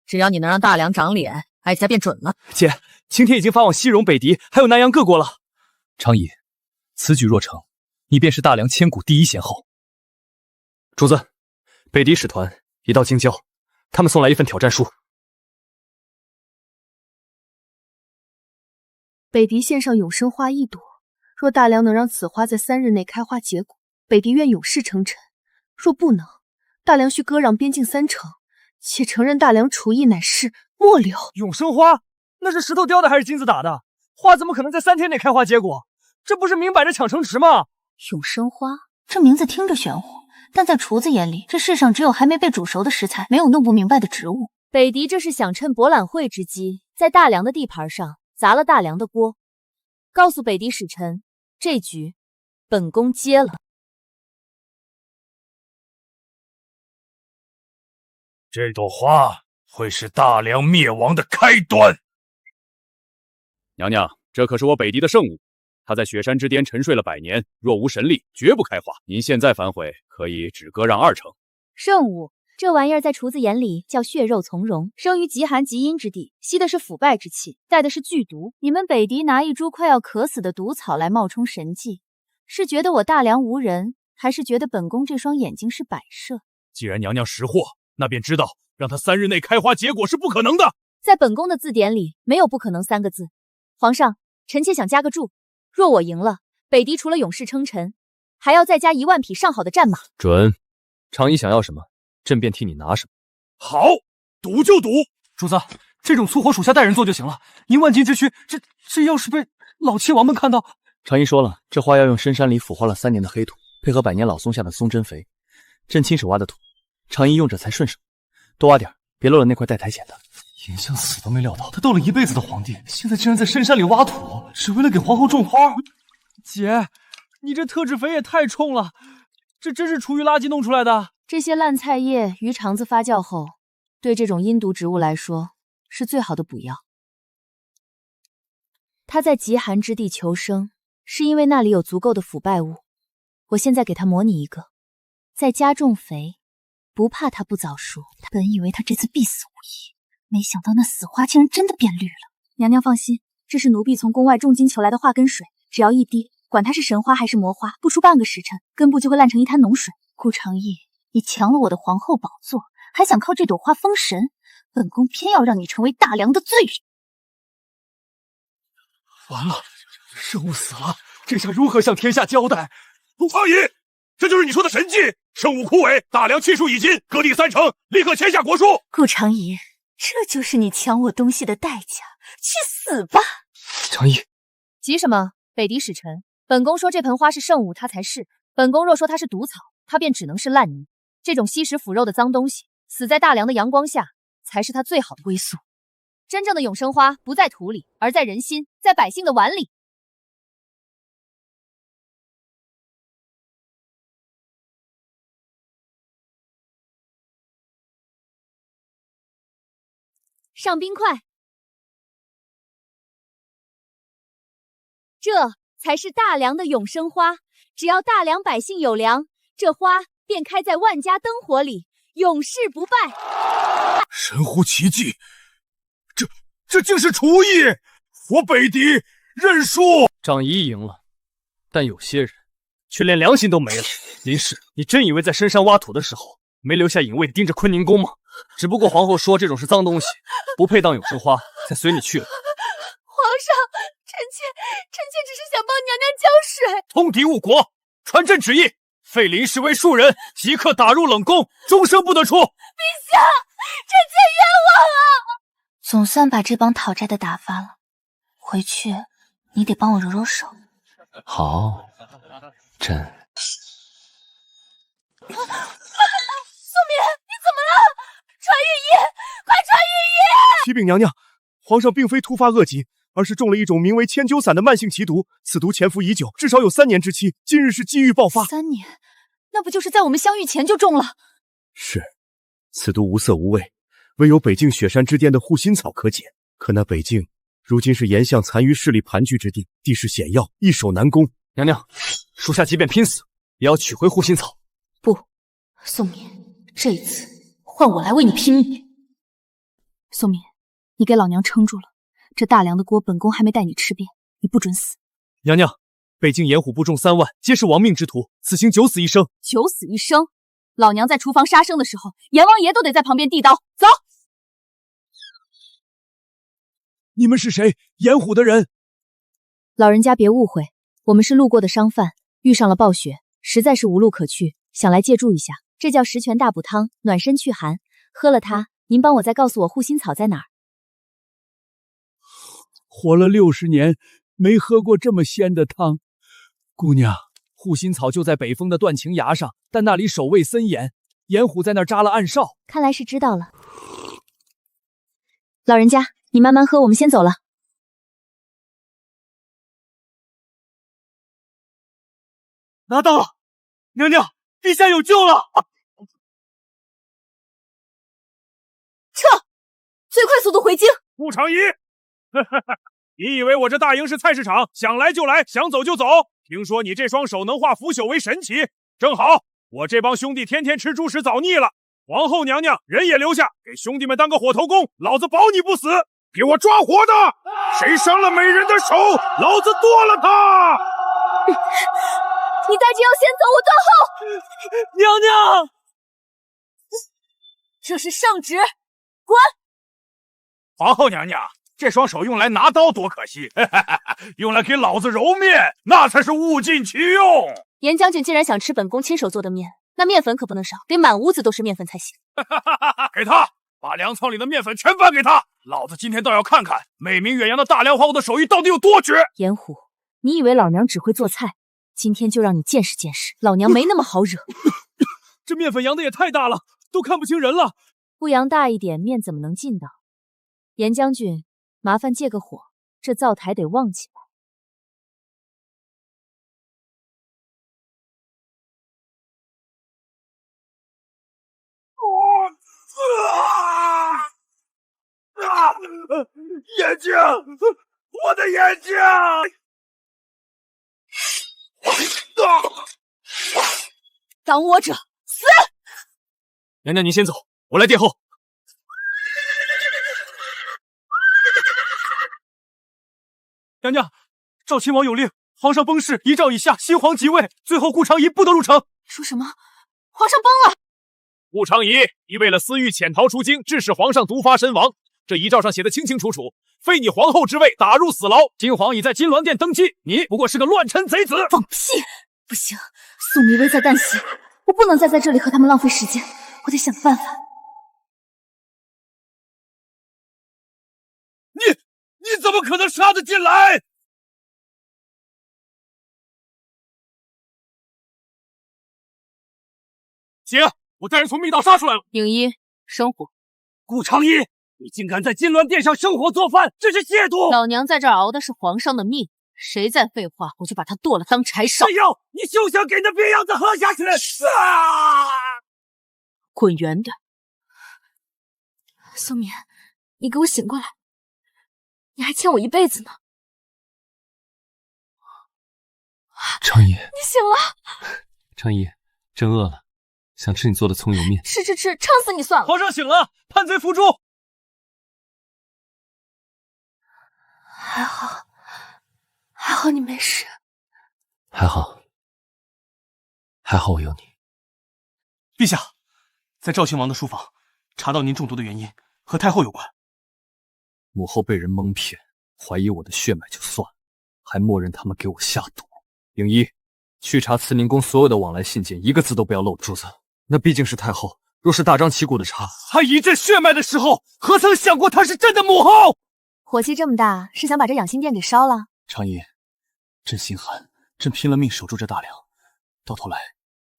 只要你能让大梁长脸，哀家便准了。姐，青天已经发往西戎、北狄，还有南阳各国了。长仪，此举若成，你便是大梁千古第一贤后。主子，北狄使团已到京郊，他们送来一份挑战书。北狄献上永生花1朵，若大梁能让此花在3日内开花结果，北狄愿永世称臣；若不能，大梁需割让边境3城，且承认大梁厨艺乃是末流。永生花那是石头雕的还是金子打的？花怎么可能在3天内开花结果？这不是明摆着抢城池吗？永生花，这名字听着玄乎，但在厨子眼里，这世上只有还没被煮熟的食材，没有弄不明白的植物。北狄这是想趁博览会之机，在大梁的地盘上砸了大梁的锅，告诉北狄使臣，这局本宫接了。这朵花会是大梁灭亡的开端。娘娘，这可是我北狄的圣物，它在雪山之巅沉睡了100年，若无神力，绝不开花。您现在反悔，可以只割让2城。圣物这玩意儿在厨子眼里叫血肉从容，生于极寒极阴之地，吸的是腐败之气，带的是剧毒。你们北狄拿一株快要渴死的毒草来冒充神迹，是觉得我大梁无人，还是觉得本宫这双眼睛是摆设？既然娘娘识货，那便知道让它3日内开花结果是不可能的。在本宫的字典里没有不可能3个字。皇上，臣妾想加个注，若我赢了，北狄除了永世称臣，还要再加1万匹上好的战马。准。长仪想要什么，朕便替你拿什么。好，赌就赌。主子，这种粗活属下带人做就行了。您万金之躯，这要是被老亲王们看到……长仪说了，这花要用深山里腐化了3年的黑土，配合100年老松下的松针肥。朕亲手挖的土，长仪用着才顺手。多挖点，别漏了那块带苔藓的。颜相死都没料到，他斗了一辈子的皇帝，现在竟然在深山里挖土，只为了给皇后种花。姐，你这特制肥也太冲了，这真是厨余垃圾弄出来的。这些烂菜叶鱼肠子发酵后，对这种阴毒植物来说是最好的补药。它在极寒之地求生，是因为那里有足够的腐败物。我现在给它模拟一个，再加重肥，不怕它不早熟。本以为他这次必死无疑，没想到那死花竟然真的变绿了。娘娘放心，这是奴婢从宫外重金求来的化根水，只要一滴，管它是神花还是魔花，不出半个时辰，根部就会烂成一滩脓水。顾长义，你强了我的皇后宝座，还想靠这朵花封神？本宫偏要让你成为大梁的罪人！完了，圣物死了，这下如何向天下交代？顾长仪，这就是你说的神迹？圣物枯萎，大梁气数已尽，割地3城，立刻签下国书。顾长仪，这就是你抢我东西的代价，去死吧！长仪，急什么？北狄使臣，本宫说这盆花是圣物，它才是；本宫若说它是毒草，它便只能是烂泥。这种吸食腐肉的脏东西，死在大梁的阳光下，才是它最好的归宿。真正的永生花不在土里，而在人心，在百姓的碗里。上冰块，这才是大梁的永生花。只要大梁百姓有粮，这花便开在万家灯火里，永世不败。神乎其技，这竟是厨艺！我北狄认输。长仪赢了，但有些人却连良心都没了。林氏，你真以为在深山挖土的时候没留下隐卫盯着坤宁宫吗？只不过皇后说这种是脏东西，不配当永生花，才随你去了。皇上，臣妾只是想帮娘娘浇水。通敌误国，传朕旨意，废林氏为庶人，即刻打入冷宫，终生不得出。陛下，臣妾冤枉啊！总算把这帮讨债的打发了，回去你得帮我揉揉手。好，朕。宋敏，你怎么了？传御医，快传御医！启禀娘娘，皇上并非突发恶疾，而是中了一种名为千灸散的慢性奇毒，此毒潜伏已久，至少有3年之期。今日是机遇爆发。3年，那不就是在我们相遇前就中了？是，此毒无色无味，唯有北境雪山之巅的护心草可解。可那北境如今是炎相残余势力盘踞之地，地势险要，易守难攻。娘娘，属下即便拼死，也要取回护心草。不，宋敏，这一次换我来为你拼命。宋敏，你给老娘撑住了，这大梁的锅本宫还没带你吃遍，你不准死。娘娘，北境严虎部众3万，皆是亡命之徒，此行9死1生。9死1生？老娘在厨房杀生的时候，阎王爷都得在旁边递刀。走。你们是谁？严虎的人？老人家别误会，我们是路过的商贩，遇上了暴雪，实在是无路可去，想来借助一下。这叫十全大补汤，暖身祛寒，喝了它，您帮我再告诉我护心草在哪儿。活了60年，没喝过这么鲜的汤。姑娘，护心草就在北峰的断情崖上，但那里守卫森严，严虎在那儿扎了暗哨。看来是知道了。老人家，你慢慢喝，我们先走了。拿到了，娘娘，陛下有救了！撤，最快速度回京。顾长仪，你以为我这大营是菜市场，想来就来，想走就走？听说你这双手能化腐朽为神奇，正好，我这帮兄弟天天吃猪食早腻了。皇后娘娘人也留下，给兄弟们当个火头功，老子保你不死！给我抓活的！谁伤了美人的手，老子剁了他！你带着要先走，我断后。娘娘，这是圣旨，滚！皇后娘娘，这双手用来拿刀多可惜，用来给老子揉面，那才是物尽其用。严将军既然想吃本宫亲手做的面，那面粉可不能少，得满屋子都是面粉才行。给他，把粮仓里的面粉全搬给他。老子今天倒要看看美名远扬的大梁皇后的手艺到底有多绝。严虎，你以为老娘只会做菜？今天就让你见识见识，老娘没那么好惹。这面粉扬的也太大了，都看不清人了。不扬大一点，面怎么能进到？严将军，麻烦借个火，这灶台得旺起来。眼睛，我的眼睛！挡我者死！娘娘您先走，我来殿后。娘娘，赵亲王有令，皇上崩逝，1诏以下，新皇即位，最后顾长仪不得入城。说什么？皇上崩了？顾长仪因为了私欲潜逃出京，致使皇上毒发身亡。这遗诏上写的清清楚楚，废你皇后之位，打入死牢。金皇已在金銮殿登基，你不过是个乱臣贼子。放屁！不行，宋弥危在旦夕，我不能再在这里和他们浪费时间，我得想办法。你怎么可能杀得进来？姐，我带人从密道杀出来了。影一，生火。顾长仪，你竟敢在金銮殿上生火做饭，这是亵渎！老娘在这儿熬的是皇上的命，谁再废话，我就把他剁了当柴烧。没有，你休想给那鳖样子喝下去！滚远点！宋眠，你给我醒过来，你还欠我一辈子呢。长仪，你醒了。长仪，朕饿了，想吃你做的葱油面。吃，撑死你算了。皇上醒了，叛贼伏诛。还好你没事。还好我有你。陛下，在赵亲王的书房查到您中毒的原因和太后有关。母后被人蒙骗，怀疑我的血脉就算了，还默认他们给我下毒。影一，去查慈宁宫所有的往来信件，一个字都不要漏。主子，那毕竟是太后，若是大张旗鼓的查，他疑朕血脉的时候，何曾想过她是朕的母后？火气这么大，是想把这养心殿给烧了？常姨，朕心寒，朕拼了命守住这大梁，到头来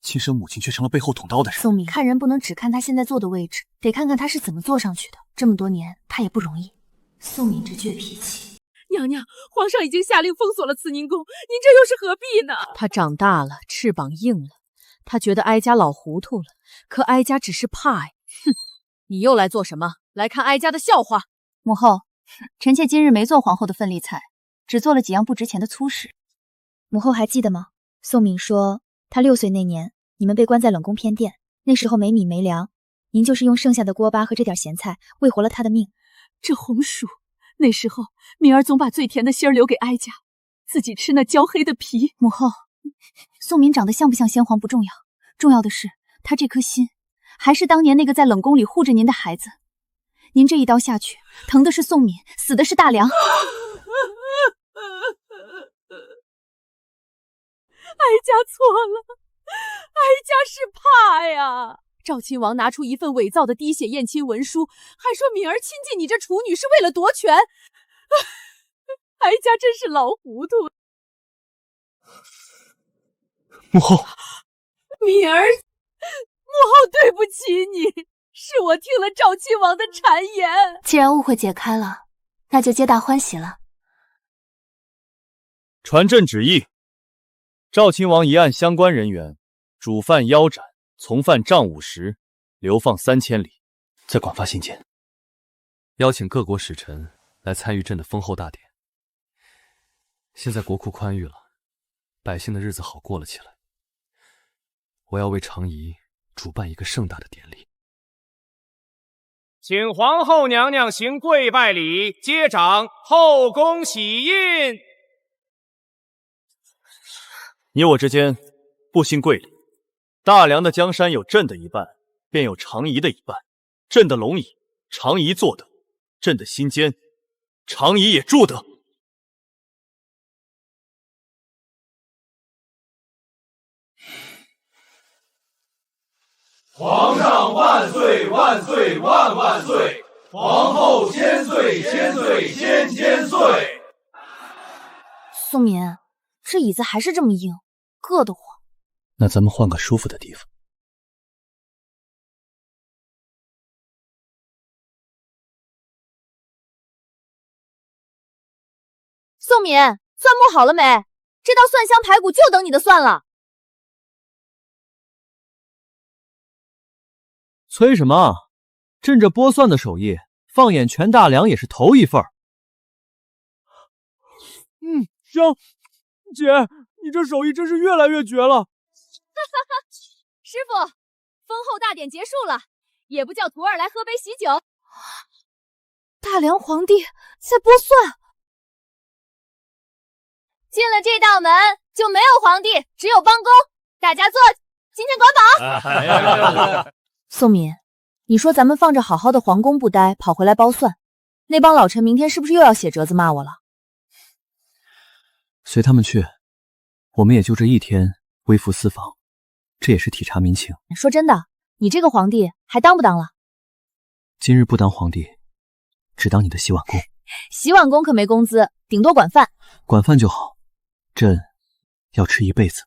亲生母亲却成了背后捅刀的人。宋敏，看人不能只看他现在坐的位置，得看看他是怎么坐上去的。这么多年，他也不容易。宋敏这倔脾气。娘娘，皇上已经下令封锁了慈宁宫，您这又是何必呢？他长大了，翅膀硬了，他觉得哀家老糊涂了，可哀家只是怕呀。哼，你又来做什么？来看哀家的笑话？母后，臣妾今日没做皇后的份例菜，只做了几样不值钱的粗事。母后还记得吗？宋敏说，他6岁那年，你们被关在冷宫偏殿，那时候没米没粮，您就是用剩下的锅巴和这点咸菜喂活了他的命。这红薯，那时候敏儿总把最甜的芯儿留给哀家，自己吃那焦黑的皮。母后，宋敏长得像不像先皇不重要，重要的是他这颗心，还是当年那个在冷宫里护着您的孩子。您这一刀下去，疼的是宋敏，死的是大梁。哀家错了，哀家是怕呀。赵亲王拿出一份伪造的滴血验亲文书，还说敏儿亲近你这处女是为了夺权，哀家真是老糊涂。母后，敏儿，母后对不起你，是我听了赵亲王的谗言。既然误会解开了，那就皆大欢喜了。传朕旨意，赵亲王一案相关人员，主犯腰斩，从犯杖50，流放3000里。再广发信件，邀请各国使臣来参与朕的封后大典。现在国库宽裕了，百姓的日子好过了起来。我要为常仪主办一个盛大的典礼。请皇后娘娘行跪拜礼，接掌后宫喜印。你我之间不兴贵礼，大梁的江山有朕的一半，便有常仪的一半。朕的龙椅，常仪坐得；朕的心间，常仪也住得。皇上万岁万岁万万岁！皇后千岁千岁千千岁！宋敏，这椅子还是这么硬，硌得慌。那咱们换个舒服的地方。宋敏，蒜末好了没？这道蒜香排骨就等你的蒜了。催什么？朕这剥蒜的手艺，放眼全大梁也是头一份。香，姐，你这手艺真是越来越绝了。师傅，封后大典结束了，也不叫徒儿来喝杯喜酒。大梁皇帝在剥蒜。进了这道门就没有皇帝，只有帮工。大家坐，今天管饱。宋敏，你说咱们放着好好的皇宫不待，跑回来剥蒜，那帮老臣明天是不是又要写折子骂我了？随他们去，我们也就这一天微服私访，这也是体察民情。说真的，你这个皇帝还当不当了？今日不当皇帝，只当你的洗碗工。洗碗工可没工资，顶多管饭。管饭就好，朕要吃一辈子。